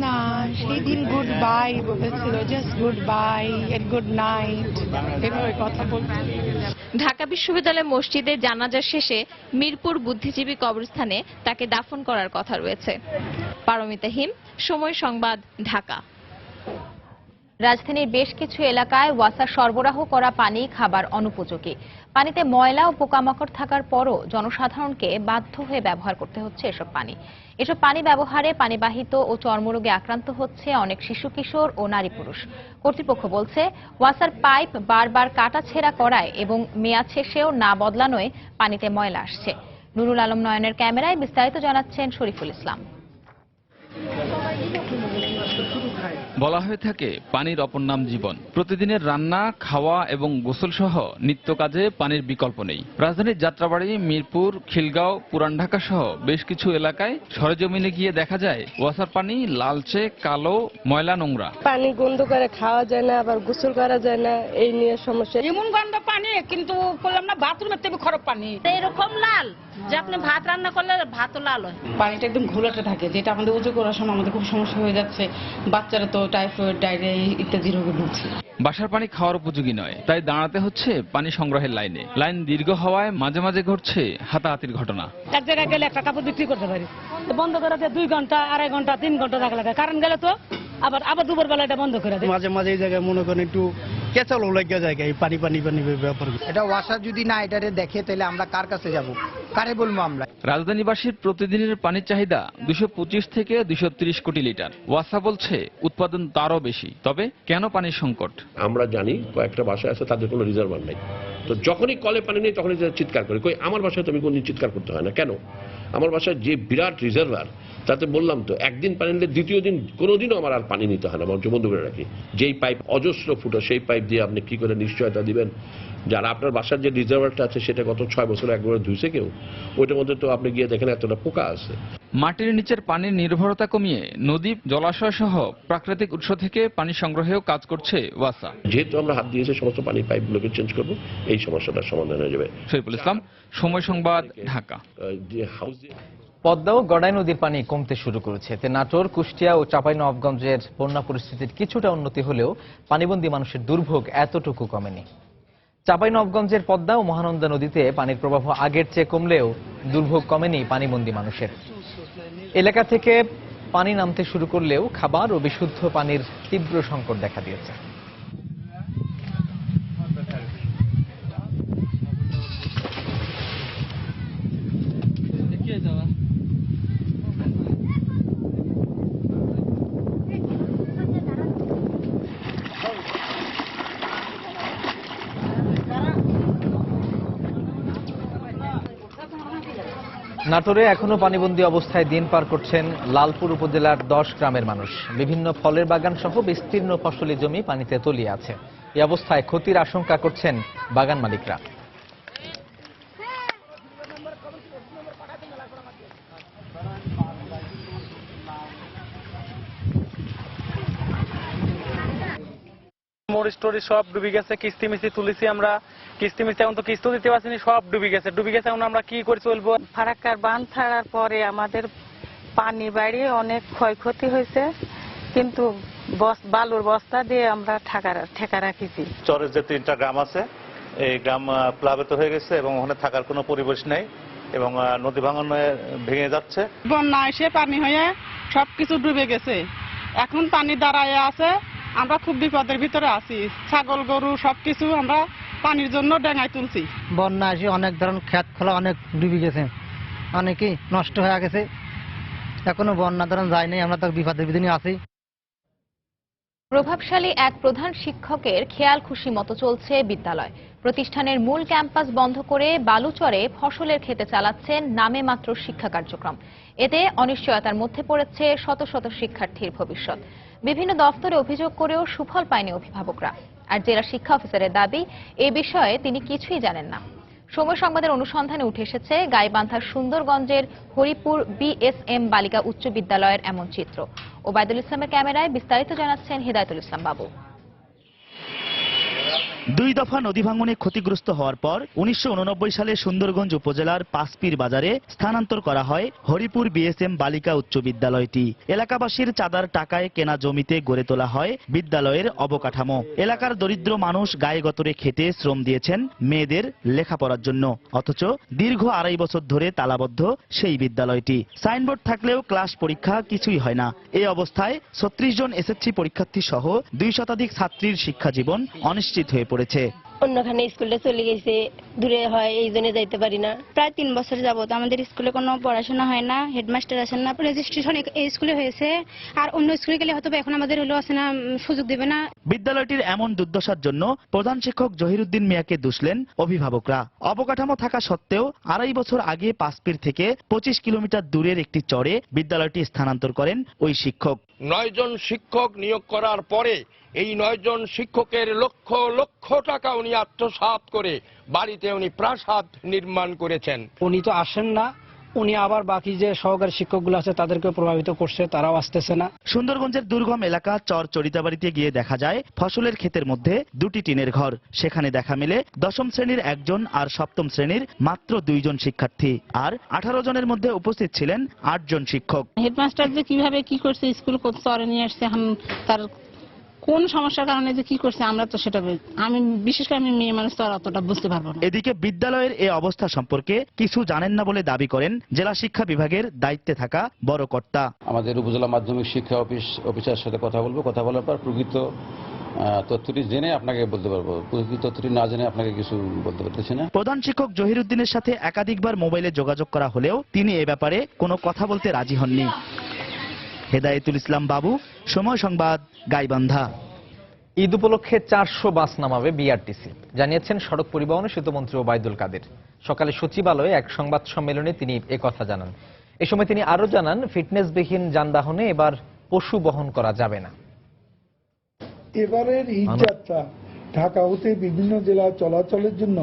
S26: না, সেদিন গুড বাই বলেছিল, just good bye and good night, এভাবে কথা বলছিল।
S4: ঢাকা বিশ্ববিদ্যালয় মসজিদে জানাজা শেষে মিরপুর বুদ্ধিজীবী কবরস্থানে তাকে দাফন করার কথা রয়েছে। পারমিতা হিম, সময় সংবাদ, ঢাকা।
S2: রাজধানীর বেশ কিছু এলাকায় ওয়াসা সরবরাহ করা পানি খাবার অনুপযোগী। পানিতে ময়লা ও পোকামাকড় থাকার পরও জনসাধারণকে বাধ্য হয়ে ব্যবহার করতে হচ্ছে এসব পানি। এসব পানি ব্যবহারে পানিবাহিত ও চর্মরোগে আক্রান্ত হচ্ছে অনেক শিশু, কিশোর ও নারী পুরুষ। কর্তৃপক্ষ বলছে, ওয়াসার পাইপ বারবার কাটাছেঁড়া করায় এবং মেয়াদ শেষেও না বদলানোয় পানিতে ময়লা আসছে। নুরুল আলম নয়নের ক্যামেরায় বিস্তারিত জানাচ্ছেন শরীফুল ইসলাম।
S27: বলা হয়ে থাকে পানির অপর নাম জীবন। প্রতিদিনের রান্না, খাওয়া এবং গোসল সহ নিত্য কাজে পানির বিকল্প নেই। রাজধানীর যাত্রাবাড়ি, মিরপুর, খিলগাঁও, পুরান ঢাকা সহ বেশ কিছু এলাকায় সরেজমিনে গিয়ে দেখা যায় ওয়াসার পানি লালচে, কালো, ময়লা, নোংরা।
S28: পানি গন্ধ করে খাওয়া যায় না, আবার গোসল করা যায় না, এই নিয়ে সমস্যা।
S21: এমন গন্ধ পানি, কিন্তু করলাম না বাথরুমের থেকে খারাপ পানি, এরকম লাল যে আপনি ভাত রান্না করলে ভাতও লাল হয়। পানিটা একদম ঘোলাটে থাকে, যেটা আমাদের উজু করার সময় আমাদের খুব সমস্যা হয়ে যাচ্ছে। বাচ্চারা তো টাইফয়েড, ডায়রিয়া ইত্যাদি রোগে ভুগছে।
S27: বাসার পানি খাওয়ার উপযোগী নয়, তাই দাঁড়াতে হচ্ছে পানি সংগ্রহের লাইনে। লাইন দীর্ঘ হওয়ায় মাঝে মাঝে ঘটছে হাতাহাতির ঘটনা।
S21: এক জায়গায় গেলে একটা কাপড় বিক্রি করতে পারি, বন্ধ করে 2 ঘন্টা, 2.5 ঘন্টা, 3 ঘন্টা রাখা লাগে। কারণ গেলে তো আবার দুপুর বেলা এটা বন্ধ করে দেয়।
S25: মাঝে মাঝে এই জায়গায় মনে করেন একটু কেঁচালো লেগে যায় এই পানি ব্যাপার।
S20: এটা ওয়াসা যদি না এটারে দেখে, তাহলে আমরা কার কাছে যাব, কারে বলবো আমরা?
S27: রাজধানীবাসীর প্রতিদিনের পানির চাহিদা 225 থেকে 230 কোটি লিটার। ওয়াসা বলছে উৎপাদন তারও বেশি। তবে কেন পানির সংকট?
S29: আমরা জানি কয়েকটা বাসায় আছে তাদের কোনো রিজার্ভার নেই, তো যখনই কলে পানি নেই তখনই চিৎকার করে। কই আমার বাসায় তুমি কোনদিন চিৎকার করতে হয় না কেন? আমার বাসায় যে বিরাট রিজার্ভার, তাতে বললাম তো একদিন পানি নিলে দ্বিতীয় দিন কোনোদিনও আমার আর পানি নিতে হয় না, বন্ধ করে রাখি। যেই পাইপ অজস্র ফুটো, সেই পাইপ দিয়ে আপনি কি করে নিশ্চয়তা দিবেন যারা আপনার বাসার যে রিজার্ভারটা আছে সেটা গত 6 বছর একবার ধুইছে কেউ, ওইটার মধ্যে তো আপনি গিয়ে দেখেন এতটা পোকা আছে।
S27: মাটির নিচের পানির নির্ভরতা কমিয়ে নদী, জলাশয় সহ প্রাকৃতিক উৎস থেকে পানি সংগ্রহেও কাজ করছে ওয়াসা।
S29: যেহেতু আমরা হাত দিয়েছি সমস্ত পানির পাইপগুলোকে চেঞ্জ করবো, এই সমস্যাটার সমাধান হয়ে যাবে।
S27: শরীফুল ইসলাম, সময় সংবাদ, ঢাকা।
S1: পদ্মা ও গড়াই নদীর পানি কমতে শুরু করেছে। এতে নাটোর, কুষ্টিয়া ও চাঁপাইনবাবগঞ্জের বন্যা পরিস্থিতির কিছুটা উন্নতি হলেও পানিবন্দী মানুষের দুর্ভোগ এতটুকু কমেনি। চাঁপাইনবাবগঞ্জের পদ্মা ও মহানন্দা নদীতে পানির প্রবাহ আগের চেয়ে কমলেও দুর্ভোগ কমেনি পানিবন্দী মানুষের। এলাকা থেকে পানি নামতে শুরু করলেও খাবার ও বিশুদ্ধ পানির তীব্র সংকট দেখা দিয়েছে। নাটোরে এখনো পানিবন্দী অবস্থায় দিন পার করছেন লালপুর উপজেলার 10 গ্রামের মানুষ। বিভিন্ন ফলের বাগান সহ বিস্তীর্ণ ফসলি জমি পানিতে তলিয়ে আছে। এই অবস্থায় ক্ষতির আশঙ্কা করছেন বাগান মালিকরা।
S6: মরিচ টরিচ সব ডুবে গেছে, কিস্তি মিস্তি তুলেছি আমরা, কিস্তি মিস্তি এখন তো কিস্তি দিতে পারছি না, সব ডুবে গেছে। এখন আমরা কি করে চলবো?
S21: ফারাক্কার বাঁধ ছাড়ার পরে আমাদের পানি বাড়িয়ে অনেক ক্ষয়ক্ষতি হয়েছে, কিন্তু বালুর বস্তা দিয়ে আমরা ঠেকা রাখিছি।
S7: চরের যে 3টা গ্রাম আছে, এই গ্রাম প্লাবিত হয়ে গেছে এবং ওখানে থাকার কোনো পরিবেশ নেই এবং নদী ভাঙনে ভেঙে যাচ্ছে।
S21: বন্যা এসে পানি হয়ে সবকিছু ডুবে গেছে, এখন পানি দাঁড়ায় আছে, আমরা খুব বিপদের ভিতরে আছি। ছাগল গরু সবকিছু আমরা পানির জন্য ডেঙায় তুলছি।
S20: বন্যা এসে অনেক ধরনের ক্ষেত খোলা অনেক ডুবে গেছে, অনেকই নষ্ট হয়ে গেছে। এখনো বন্যা ধরন যায়নি, আমরা তো বিপদের ভিতরে আছি।
S2: প্রভাবশালী এক প্রধান শিক্ষকের খেয়াল খুশি মতো চলছে বিদ্যালয়। প্রতিষ্ঠানের মূল ক্যাম্পাস বন্ধ করে বালুচরে ফসলের ক্ষেতে চালাচ্ছেন নামে মাত্র শিক্ষা কার্যক্রম। এতে অনিশ্চয়তার মধ্যে পড়েছে শত শত শিক্ষার্থীর ভবিষ্যৎ। বিভিন্ন দফতরে অভিযোগ করেও সুফল পায়নি অভিভাবকরা। আর জেলা শিক্ষা অফিসারের দাবি, এ বিষয়ে তিনি কিছুই জানেন না। সময় সংবাদের অনুসন্ধানে উঠে এসেছে গাইবান্ধার সুন্দরগঞ্জের হরিপুর বিএসএম বালিকা উচ্চ বিদ্যালয়ের এমন চিত্র। ওবায়দুল ইসলামের ক্যামেরায় বিস্তারিত জানাচ্ছেন হেদায়েতুল ইসলাম বাবু।
S9: 2 দফা নদী ভাঙনে ক্ষতিগ্রস্ত হওয়ার পর 1989 সালে সুন্দরগঞ্জ উপজেলার পাঁচপির বাজারে স্থানান্তর করা হয় হরিপুর বিএসএম বালিকা উচ্চ বিদ্যালয়টি। এলাকাবাসীর চাঁদার টাকায় কেনা জমিতে গড়ে তোলা হয় বিদ্যালয়ের অবকাঠামো। এলাকার দরিদ্র মানুষ গায়ে গতরে খেটে শ্রম দিয়েছেন মেয়েদের লেখাপড়ার জন্য, অথচ দীর্ঘ 2.5 বছর ধরে তালাবদ্ধ সেই বিদ্যালয়টি। সাইনবোর্ড থাকলেও ক্লাস পরীক্ষা কিছুই হয় না। এই অবস্থায় 36 জন এসএসসি পরীক্ষার্থী সহ 2 শতাধিক ছাত্রীর শিক্ষা জীবন অনিশ্চিত হয়ে পড়েছে।
S10: অন্যখানে স্কুলে চলে গেছে, দূরে হয়, এই জন্য যাইতে পারি না। প্রায় 3 বছর যাবত আমাদের স্কুলে কোনো পড়াশোনা হয় না, হেডমাস্টার আসেন না। রেজিস্ট্রেশন এই স্কুলে হয়েছে, আর অন্য স্কুলে গেলে হয়তো এখন আমাদের হলো আসে না, সুযোগ দেবে না।
S9: বিদ্যালয়টির এমন দুর্দশার জন্য প্রধান শিক্ষক জহিরুদ্দিন মিয়াকে দুষলেন অভিভাবকরা। অবকাঠামো থাকা সত্ত্বেও 2.5 বছর আগে পাঁচপির থেকে 25 কিলোমিটার দূরের একটি চরে বিদ্যালয়টি স্থানান্তর করেন ওই শিক্ষক।
S11: 9 জন শিক্ষক নিয়োগ করার পরে এই 9 জন শিক্ষকের লক্ষ লক্ষ টাকা উনি আত্মসাৎ করে বাড়িতে উনি প্রাসাদ নির্মাণ করেছেন।
S12: উনি তো আসেন না, উনি আবার বাকি যে সহকারী শিক্ষকগুলো আছে তাদেরকে প্রভাবিত করছে, তারাও আসতেছে না।
S9: সুন্দরগঞ্জের দুর্গম এলাকা চর চরিতাবাড়িতে গিয়ে দেখা যায় ফসলের ক্ষেতের মধ্যে 2টি টিনের ঘর। সেখানে দেখা মেলে 10ম শ্রেণীর 1 জন আর 7ম শ্রেণীর মাত্র 2 জন শিক্ষার্থী, আর 18 জনের মধ্যে উপস্থিত ছিলেন 8 জন শিক্ষক।
S21: হেডমাস্টার যে কিভাবে কি করছে, স্কুল চরে নিয়ে আসছে, তার কোন সমস্যার কারণে যে কি করছে আমরা তো সেটা, আমি বিশেষ করে আমি মেয়ে মানুষ তো আর অতটা বুঝতে পারবো না।
S9: এদিকে বিদ্যালয়ের এই অবস্থা সম্পর্কে কিছু জানেন না বলে দাবি করেন জেলা শিক্ষা বিভাগের দায়িত্বে থাকা বড় কর্তা।
S13: আমাদের উপজেলা মাধ্যমিক শিক্ষা অফিসারের সাথে কথা বলার পর প্রকৃত তথ্যটি জেনে আপনাকে বলতে পারবো, প্রকৃত তথ্যটি না জেনে আপনাকে কিছু বলতে পারতেছি না।
S9: প্রধান শিক্ষক জহিরুদ্দিনের সাথে একাধিকবার মোবাইলে যোগাযোগ করা হলেও তিনি এ ব্যাপারে কোনো কথা বলতে রাজি হননি। হেদায়েতুল ইসলাম বাবু, সময় সংবাদ, গাইবান্ধা।
S1: ঈদ উপলক্ষে 400 বাস নামাবে বিআরটিসি, জানিয়েছেন সড়ক পরিবহন ও সেতুমন্ত্রী ওবায়দুল কাদের। সকালে সচিবালয়ে এক সংবাদ সম্মেলনে তিনি একথা জানান। এ সময় তিনি আরো জানান, ফিটনেসবিহীন যানবাহনে এবার পশু বহন করা যাবে না।
S14: এবারের ঈদ যাত্রা
S3: ঢাকা হতে বিভিন্ন জেলা চলাচলের জন্য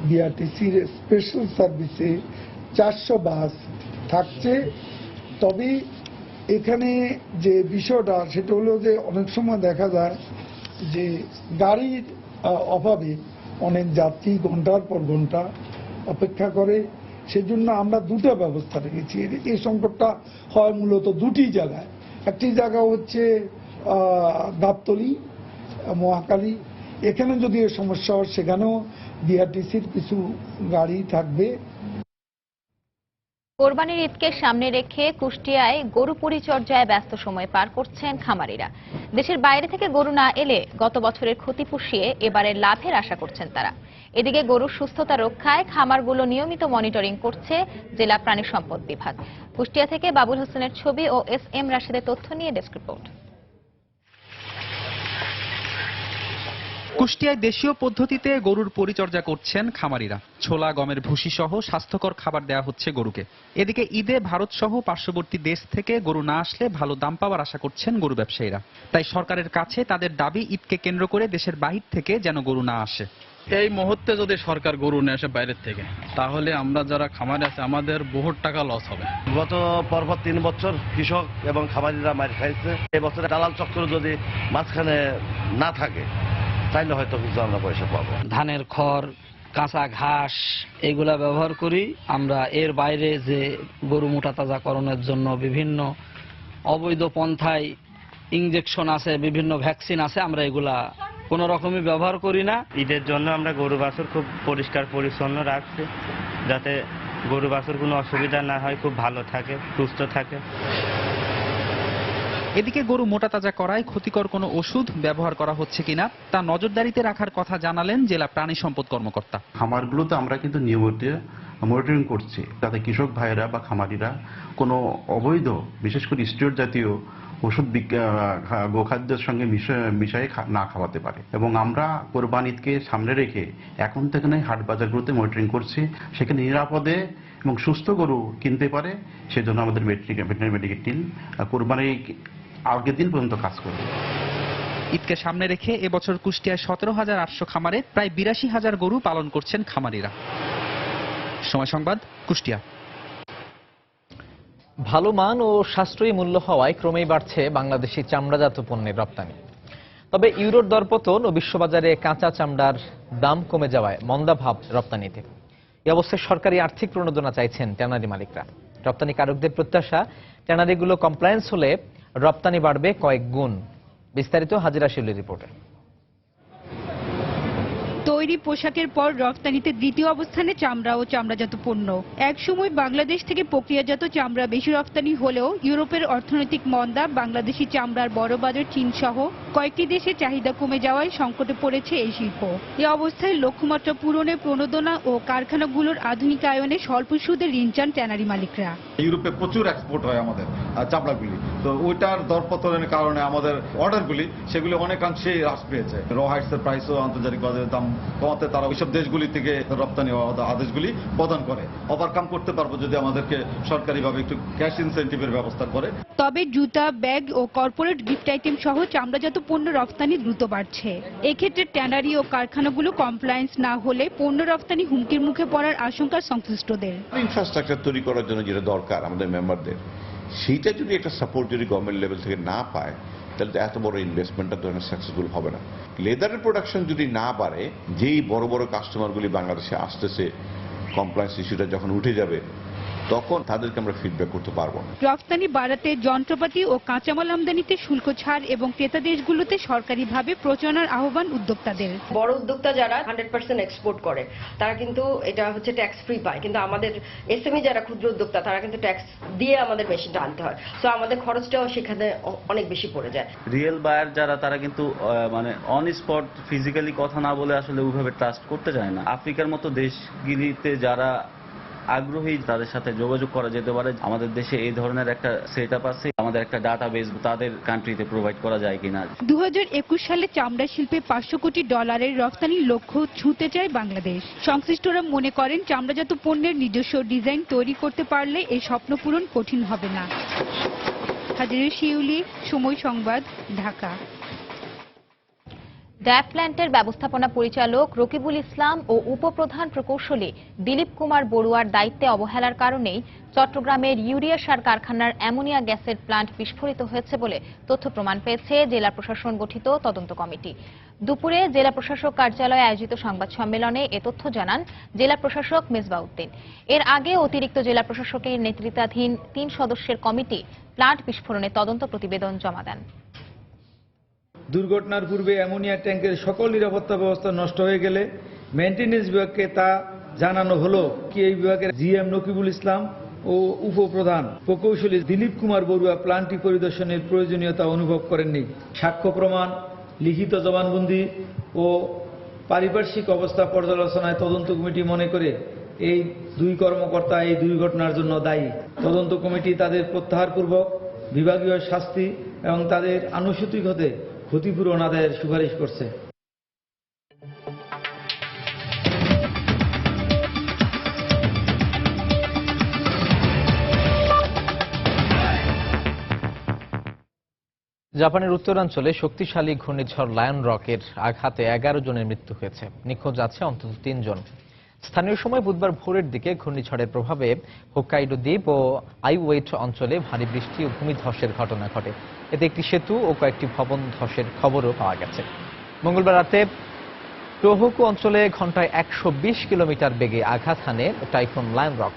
S3: বিআরটিসির স্পেশাল সার্ভিসে 400 বাস থাকছে। তবে এখানে যে বিষয়টা সেটা হলো যে অনেক সময় দেখা যায় যে গাড়ির অভাবে অনেক যাত্রী ঘন্টার পর ঘন্টা অপেক্ষা করে। সেজন্য আমরা দুটো ব্যবস্থা রেখেছি। এই সংকটটা হয় মূলত দুটি জায়গায়। একটি জায়গা হচ্ছে গাবতলী, মহাখালী, এখানে যদি এর সমস্যা হয় সেখানেও বিআরটিসির কিছু গাড়ি থাকবে।
S2: কোরবানির ঈদকে সামনে রেখে কুষ্টিয়ায় গরু পরিচর্যায় ব্যস্ত সময় পার করছেন খামারিরা। দেশের বাইরে থেকে গরু না এলে গত বছরের ক্ষতি পুষিয়ে এবারের লাভের আশা করছেন তারা। এদিকে গরুর সুস্থতা রক্ষায় খামারগুলো নিয়মিত মনিটরিং করছে জেলা প্রাণী সম্পদ বিভাগ। কুষ্টিয়া থেকে বাবুল হোসেনের ছবি ও এস.এম. রাশেদের তথ্য নিয়ে ডেস্ক রিপোর্ট।
S5: কুষ্টিয়ায় দেশীয় পদ্ধতিতে গরুর পরিচর্যা করছেন খামারিরা। ছোলা, গমের ভুসি সহ স্বাস্থ্যকর খাবার দেওয়া হচ্ছে গরুকে। এদিকে ঈদে ভারত সহ পার্শ্ববর্তী দেশ থেকে গরু না আসলে ভালো দাম পাওয়ার আশা করছেন গরু ব্যবসায়ীরা। তাই সরকারের কাছে তাদের দাবি ঈদকে কেন্দ্র করে দেশের বাহির থেকে যেন গরু না আসে।
S14: এই মুহূর্তে যদি সরকার গরু নিয়ে আসে বাইরের থেকে, তাহলে আমরা যারা খামারি আছে আমাদের বহুত টাকা লস হবে।
S15: গত পরপর 3 বছর কৃষক এবং খামারিরা মার খাইছে। এই বছরে দালাল চক্র যদি মাঝখানে না থাকে তাইলে হয়তো কিছু আমরা পয়সা পাবো।
S16: ধানের খড়, কাঁচা ঘাস এগুলা ব্যবহার করি আমরা। এর বাইরে যে গরু মোটা তাজাকরণের জন্য বিভিন্ন অবৈধ পন্থায় ইনজেকশন আছে, বিভিন্ন ভ্যাকসিন আছে, আমরা এগুলা কোনো রকমই ব্যবহার করি না।
S17: ঈদের জন্য আমরা গরু বাছুর খুব পরিষ্কার পরিচ্ছন্ন রাখছি, যাতে গরু বাছুর কোনো অসুবিধা না হয়, খুব ভালো থাকে, সুস্থ থাকে।
S5: এদিকে গরু মোটা তাজা করায় ক্ষতিকর কোনো ওষুধ ব্যবহার করা হচ্ছে কিনা তা নজরদারিতে রাখার কথা জানালেন জেলা প্রাণী সম্পদ কর্মকর্তা।
S18: খামারগুলোতে আমরা কিন্তু নিয়মিত মনিটরিং করছি, যাতে কৃষক ভাইয়েরা বা খামারিরা কোনো অবৈধ, বিশেষ করে স্টেরয়েড জাতীয় ওষুধ গোখাদ্যের সঙ্গে মিশিয়ে না খাওয়াতে পারে। এবং আমরা কোরবানি ঈদকে সামনে রেখে এখন থেকে হাট বাজারগুলোতে মনিটরিং করছি, সেখানে নিরাপদে এবং সুস্থ গরু কিনতে পারে সেজন্য আমাদের ভেটেরিনারি মেডিকেল টিম কোরবানি আগের দিন পর্যন্ত কাজ করবে।
S5: ঈদকে সামনে রেখে এবছর কুষ্টিয়ায় 17,800 খামারে প্রায় 82,000 গরু পালন করছেন খামারিরা। সময় সংবাদ, কুষ্টিয়া।
S1: ভালো মান ও সাশ্রয়ী মূল্য হওয়ায় ক্রমেই বাড়ছে বাংলাদেশি চামড়াজাত পণ্যের রপ্তানি। তবে ইউরোর দরপতন ও বিশ্ববাজারে কাঁচা চামড়ার দাম কমে যাওয়ায় মন্দাভাব রপ্তানিতে। এই অবস্থায় সরকারি আর্থিক প্রণোদনা চাইছেন ট্যানারি মালিকরা। রপ্তানিকারকদের প্রত্যাশা, ট্যানারিগুলো কমপ্লায়েন্স হলে রপ্তানি বাড়বে কয়েক গুণ। বিস্তারিত হাজিরা শিউলির রিপোর্টে।
S19: তৈরি পোশাকের পর রপ্তানিতে দ্বিতীয় অবস্থানে চামড়া ও চামড়াজাত পণ্য। একসময় বাংলাদেশ থেকে প্রক্রিয়াজাত চামড়া বেশি রপ্তানি হলেও ইউরোপের অর্থনৈতিক মন্দা, বাংলাদেশি চামড়ার বড় বাজার চীন সহ কয়েকটি দেশে চাহিদা কমে যাওয়ায় সংকটে পড়েছে এই শিল্প। এই অবস্থায় লক্ষ্যমাত্রা পূরণে প্রণোদনা ও কারখানাগুলোর আধুনিকায়নে স্বল্প সুদে ঋণ চান ট্যানারি মালিকরা।
S23: ইউরোপে প্রচুর এক্সপোর্ট হয় আমাদের চামড়াগুলি, তো ওইটার দরপতনের কারণে আমাদের অর্ডারগুলি সেগুলি অনেকাংশে হ্রাস পেয়েছে। র হাইটসের প্রাইসও আন্তর্জাতিক বাজারে দাম কমাতে তারা ওইসব দেশগুলি থেকে রপ্তানি আদেশগুলি প্রদান করে। ওভারকাম করতে পারবো যদি আমাদেরকে সরকারিভাবে একটু ক্যাশ ইনসেন্টিভের ব্যবস্থা করে।
S19: তবে জুতা, ব্যাগ ও কর্পোরেট গিফট আইটেম সহ চামড়াজাত পণ্য রপ্তানি দ্রুত বাড়ছে। এক্ষেত্রে ট্যানারি ও কারখানাগুলো কমপ্লায়েন্স না হলে পণ্য রপ্তানি হুমকির মুখে পড়ার আশঙ্কা সংশ্লিষ্টদের।
S22: ইনফ্রাস্ট্রাকচার তৈরি করার জন্য যেটা দরকার আমাদের মেম্বারদের, সেইটা যদি একটা সাপোর্ট যদি গভর্নমেন্ট লেভেল থেকে না পায়, তাহলে তো এত বড় ইনভেস্টমেন্টটা তো সাকসেসফুল হবে না। লেদারের প্রোডাকশন যদি না বাড়ে, যেই বড় বড় কাস্টমারগুলি বাংলাদেশে আসতেছে, কমপ্লায়েন্স ইস্যুটা যখন উঠে যাবে তখন তাদেরকে আমরা ফিডব্যাক করতে পারবো না।
S19: রপ্তানি বাড়াতে যন্ত্রপাতি ও কাঁচামাল আমদানিতে শুল্ক ছাড় এবং ক্রেতা দেশগুলোতে সরকারিভাবে প্রচারণার আহ্বান উদ্যোক্তাদের।
S30: বড় উদ্যোক্তা যারা 100% এক্সপোর্ট করে তারা কিন্তু এটা হচ্ছে ট্যাক্স ফ্রি পায়, কিন্তু আমাদের এসএমই যারা ক্ষুদ্র উদ্যোক্তা তারা কিন্তু ট্যাক্স দিয়ে আমাদের মেশিনটা আনতে হয়। সো আমাদের খরচটাও সেখানে অনেক বেশি পড়ে যায়।
S31: রিয়েল বায়ার যারা তারা কিন্তু মানে অন স্পট ফিজিক্যালি কথা না বলে আসলে ওইভাবে ট্রাস্ট করতে চায় না। আফ্রিকার মতো দেশগুলিতে যারা আগ্রহী তাদের সাথে যোগাযোগ করা যেতে পারে। আমাদের দেশে এই ধরনের একটা সেটআপ আছে, আমাদের একটা ডাটাবেস তাদের কান্ট্রিতে প্রোভাইড করা যায় কিনা।
S19: 2021 সালে চামড়া শিল্পে $500 কোটি রপ্তানির লক্ষ্য ছুঁতে চায় বাংলাদেশ। সংশ্লিষ্টরা মনে করেন চামড়াজাত পণ্যের নিজস্ব ডিজাইন তৈরি করতে পারলে এই স্বপ্ন পূরণ কঠিন হবে না। হাজিরা শিউলি, সময় সংবাদ, ঢাকা।
S2: ড্যাপ প্ল্যান্টের ব্যবস্থাপনা পরিচালক রকিবুল ইসলাম ও উপপ্রধান প্রকৌশলী দিলীপ কুমার বড়ুয়ার দায়িত্বে অবহেলার কারণেই চট্টগ্রামের ইউরিয়া সার কারখানার অ্যামোনিয়া গ্যাসের প্ল্যান্ট বিস্ফোরিত হয়েছে বলে তথ্য প্রমাণ পেয়েছে জেলা প্রশাসন গঠিত তদন্ত কমিটি। দুপুরে জেলা প্রশাসক কার্যালয়ে আয়োজিত সংবাদ সম্মেলনে এ তথ্য জানান জেলা প্রশাসক মেজবাউদ্দিন। এর আগে অতিরিক্ত জেলা প্রশাসকের নেতৃত্বাধীন 3 সদস্যের কমিটি প্ল্যান্ট বিস্ফোরণে তদন্ত প্রতিবেদন জমা দেন।
S4: দুর্ঘটনার পূর্বে অ্যামোনিয়া ট্যাঙ্কের সকল নিরাপত্তা ব্যবস্থা নষ্ট হয়ে গেলে মেইনটেনেন্স বিভাগকে তা জানানো হলো। কি এই বিভাগের জিএম রকিবুল ইসলাম ও উপপ্রধান প্রকৌশলী দিলীপ কুমার বড়ুয়া প্ল্যান্টটি পরিদর্শনের প্রয়োজনীয়তা অনুভব করেননি। সাক্ষ্য প্রমাণ, লিখিত জবানবন্দি ও পারিপার্শ্বিক অবস্থা পর্যালোচনায় তদন্ত কমিটি মনে করে এই 2 কর্মকর্তা এই দুর্ঘটনার জন্য দায়ী। তদন্ত কমিটি তাদের প্রত্যাহারপূর্বক বিভাগীয় শাস্তি এবং তাদের আনুষ্ঠানিক হতে ক্ষতিপূরণ আদায়ের সুপারিশ করছে।
S1: জাপানের উত্তরাঞ্চলে শক্তিশালী ঘূর্ণিঝড় লায়ন রকের আঘাতে 11 জনের মৃত্যু হয়েছে, নিখোঁজ আছে অন্তত 3 জন। স্থানীয় সময় বুধবার ভোরের দিকে ঘূর্ণিঝড়ের প্রভাবে হোক্কাইডো দ্বীপ ও আইওয়েট অঞ্চলে ভারী বৃষ্টি ও ভূমিধসের ঘটনা ঘটে। এতে একটি সেতু ও কয়েকটি ভবন ধসের খবরও পাওয়া গেছে। মঙ্গলবার রাতে টোহোকু অঞ্চলে ঘন্টায় 120 কিলোমিটার বেগে আঘাত হানে টাইফুন লায়ন রক।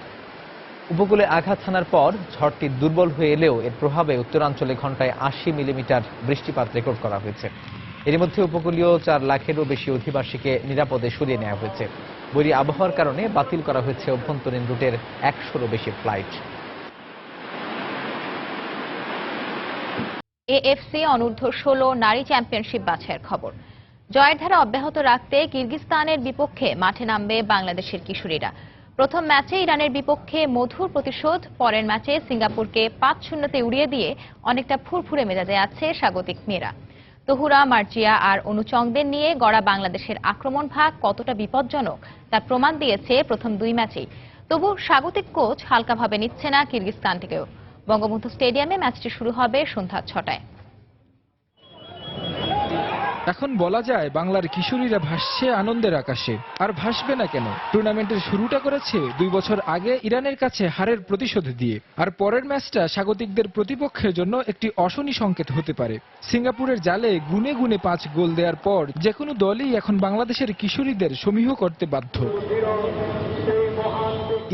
S1: উপকূলে আঘাত হানার পর ঝড়টি দুর্বল হয়ে এলেও এর প্রভাবে উত্তরাঞ্চলে ঘন্টায় 80 মিলিমিটার বৃষ্টিপাত রেকর্ড করা হয়েছে। এর মধ্যে উপকূলীয় 4 লাখেরও বেশি অধিবাসীকে নিরাপদে সরিয়ে নেওয়া হয়েছে। বৈরী আবহাওয়ার কারণে বাতিল করা হয়েছে অভ্যন্তরীণ রুটের 100-রও বেশি ফ্লাইট।
S2: এএফসি অনূর্ধ্ব-16 নারী চ্যাম্পিয়নশিপ বাছাইয়ের খবর। জয়ের ধারা অব্যাহত রাখতে কিরগিজস্তানের বিপক্ষে মাঠে নামবে বাংলাদেশের কিশোরীরা। প্রথম ম্যাচে ইরানের বিপক্ষে মধুর প্রতিশোধ, পরের ম্যাচে সিঙ্গাপুরকে 5-0 উড়িয়ে দিয়ে অনেকটা ফুরফুরে মেজাজে আছে স্বাগতিক মেয়েরা। তহুরা, মার্জিয়া আর অনুচংদের নিয়ে গড়া বাংলাদেশের আক্রমণ ভাগ কতটা বিপজ্জনক তার প্রমাণ দিয়েছে প্রথম 2 ম্যাচেই। তবু স্বাগতিক কোচ হালকাভাবে নিচ্ছে না কিরগিজস্তানকেও। বঙ্গবন্ধু স্টেডিয়ামে ম্যাচটি শুরু হবে সন্ধ্যা 6টায়।
S6: এখন বলা যায় বাংলার কিশোরীরা ভাসছে আনন্দের আকাশে। আর ভাসবে না কেন? টুর্নামেন্টের শুরুটা করেছে 2 বছর আগে ইরানের কাছে হারের প্রতিশোধ দিয়ে। আর পরের ম্যাচটা স্বাগতিকদের প্রতিপক্ষের জন্য একটি অশনি সংকেত হতে পারে। সিঙ্গাপুরের জালে গুনে গুনে 5 গোল দেওয়ার পর যে কোনো দলই এখন বাংলাদেশের কিশোরীদের সমীহ করতে বাধ্য।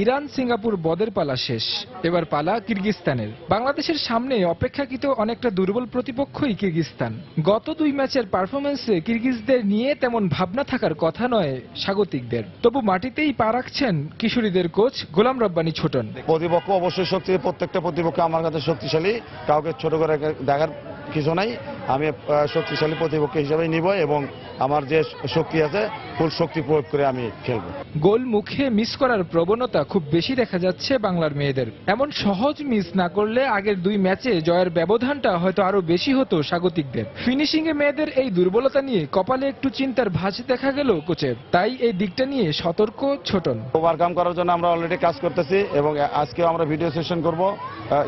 S6: ইরান সিঙ্গাপুর বদের পালা শেষ, এবার পালা কিরগিজস্তানের। বাংলাদেশের সামনে অপেক্ষাকৃত অনেকটা দুর্বল প্রতিপক্ষই কিরগিজস্তান। গত 2 ম্যাচের পারফরমেন্সে কিরগিজদের নিয়ে তেমন ভাবনা থাকার কথা নয় স্বাগতিকদের। তবু মাটিতেই পা রাখছেন কিশোরীদের কোচ গোলাম রব্বানী ছোটন।
S15: প্রতিপক্ষ অবশ্যই শক্তিশালী, প্রত্যেকটা প্রতিপক্ষ আমার কাছে শক্তিশালী, কাউকে ছোট করে দেখার কিছু নাই। আমি শক্তিশালী প্রতিপক্ষ হিসেবে নিব এবং আমার যে শক্তি আছে ফুল শক্তি প্রয়োগ করে আমি খেলবো।
S6: গোল মুখে মিস করার প্রবণতা খুব বেশি দেখা যাচ্ছে বাংলার মেয়েদের। এমন সহজ মিস না করলে আগের 2 ম্যাচে জয়ের ব্যবধানটা হয়তো আরো বেশি হতো স্বাগতিকদের। ফিনিশিং এ মেয়েদের এই দুর্বলতা নিয়ে কপালে একটু চিন্তার ভাঁজ দেখা গেল কোচের। তাই এই দিকটা নিয়ে সতর্ক ছোটন।
S15: ওভারকাম করার জন্য আমরা অলরেডি কাজ করতেছি এবং আজকেও আমরা ভিডিও সেশন করব।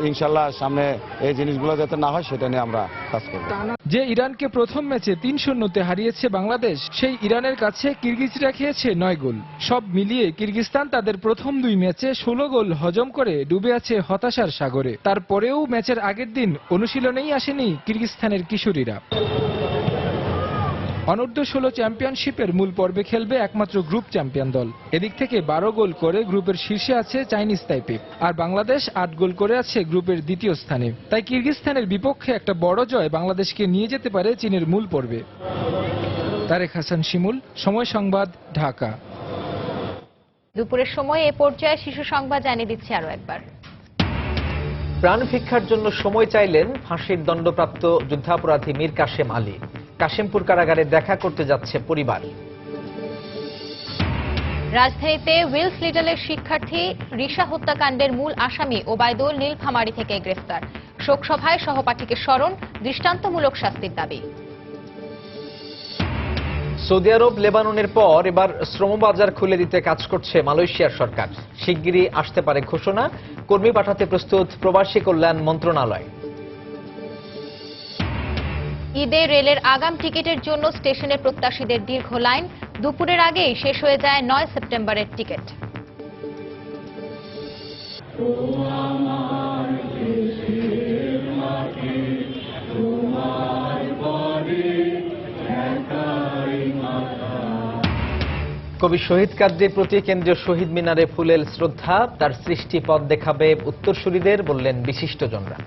S15: ইনশাআল্লাহ সামনে এই জিনিসগুলো যাতে না হয় সেটা নিয়ে আমরা কাজ করব।
S6: যে ইরানকে প্রথম ম্যাচে 3-0 হারিয়েছে বাংলাদেশ, সেই ইরানের কাছে কিরগিজরা খেয়েছে 9 গোল। সব মিলিয়ে কিরগিজস্তান তাদের প্রথম 2 ম্যাচে 16 গোল হজম করে ডুবে আছে হতাশার সাগরে। তারপরেও ম্যাচের আগের দিন অনুশীলনেই আসেনি কিরগিজস্তানের কিশোরীরা। অনূর্ধ্ব-16 চ্যাম্পিয়নশিপের মূল পর্বে খেলবে একমাত্র গ্রুপ চ্যাম্পিয়ন দল। এদিক থেকে 12 গোল করে গ্রুপের শীর্ষে আছে চাইনিজ তাইপে, আর বাংলাদেশ 8 গোল করে আছে গ্রুপের 2য় স্থানে। তাই কিরগিজস্তানের বিপক্ষে একটা বড় জয় বাংলাদেশকে নিয়ে যেতে পারে চীনের মূল পর্বে। তারেক হাসান শিমুল, সময় সংবাদ, ঢাকা।
S2: দুপুরের সময় এ পর্যায়ে শিশু সংবাদ জানিয়ে দিচ্ছি আরো একবার।
S1: প্রাণ ভিক্ষার জন্য সময় চাইলেন ফাঁসির দণ্ডপ্রাপ্ত যুদ্ধাপরাধী মীর কাশেম আলী। কাশিমপুর কারাগারে দেখা করতে যাচ্ছে পরিবার।
S2: রাজধানীতে উইলস লিটলের শিক্ষার্থী রিশা হত্যাকাণ্ডের মূল আসামি ওবায়দুল নীলফামারী থেকে গ্রেফতার। শোকসভায় সহপাঠীকে স্মরণ, দৃষ্টান্তমূলক শাস্তির দাবি।
S1: সৌদি আরব, লেবাননের পর এবার শ্রমবাজার খুলে দিতে কাজ করছে মালয়েশিয়ার সরকার। শিগগিরই আসতে পারে ঘোষণা, কর্মী পাঠাতে প্রস্তুত প্রবাসী কল্যাণ মন্ত্রণালয়।
S2: ঈদে রেলের আগাম টিকিটের জন্য স্টেশনে প্রত্যাশীদের দীর্ঘ লাইন। দুপুরের আগেই শেষ হয়ে যায় 9 সেপ্টেম্বরের টিকিট।
S1: কবি শহীদ কাদ্রীর প্রতি কেন্দ্রীয় শহীদ মিনারে ফুলেল শ্রদ্ধা। তার সৃষ্টি পথ দেখাবে উত্তরসূরিদের, বললেন বিশিষ্টজনরা।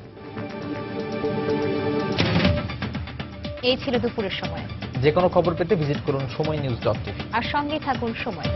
S2: এই ছিল দুপুরের সময়।
S1: যে কোনো খবর পেতে ভিজিট করুন সময়নিউজ.tv
S2: আর সঙ্গে থাকুন সময়।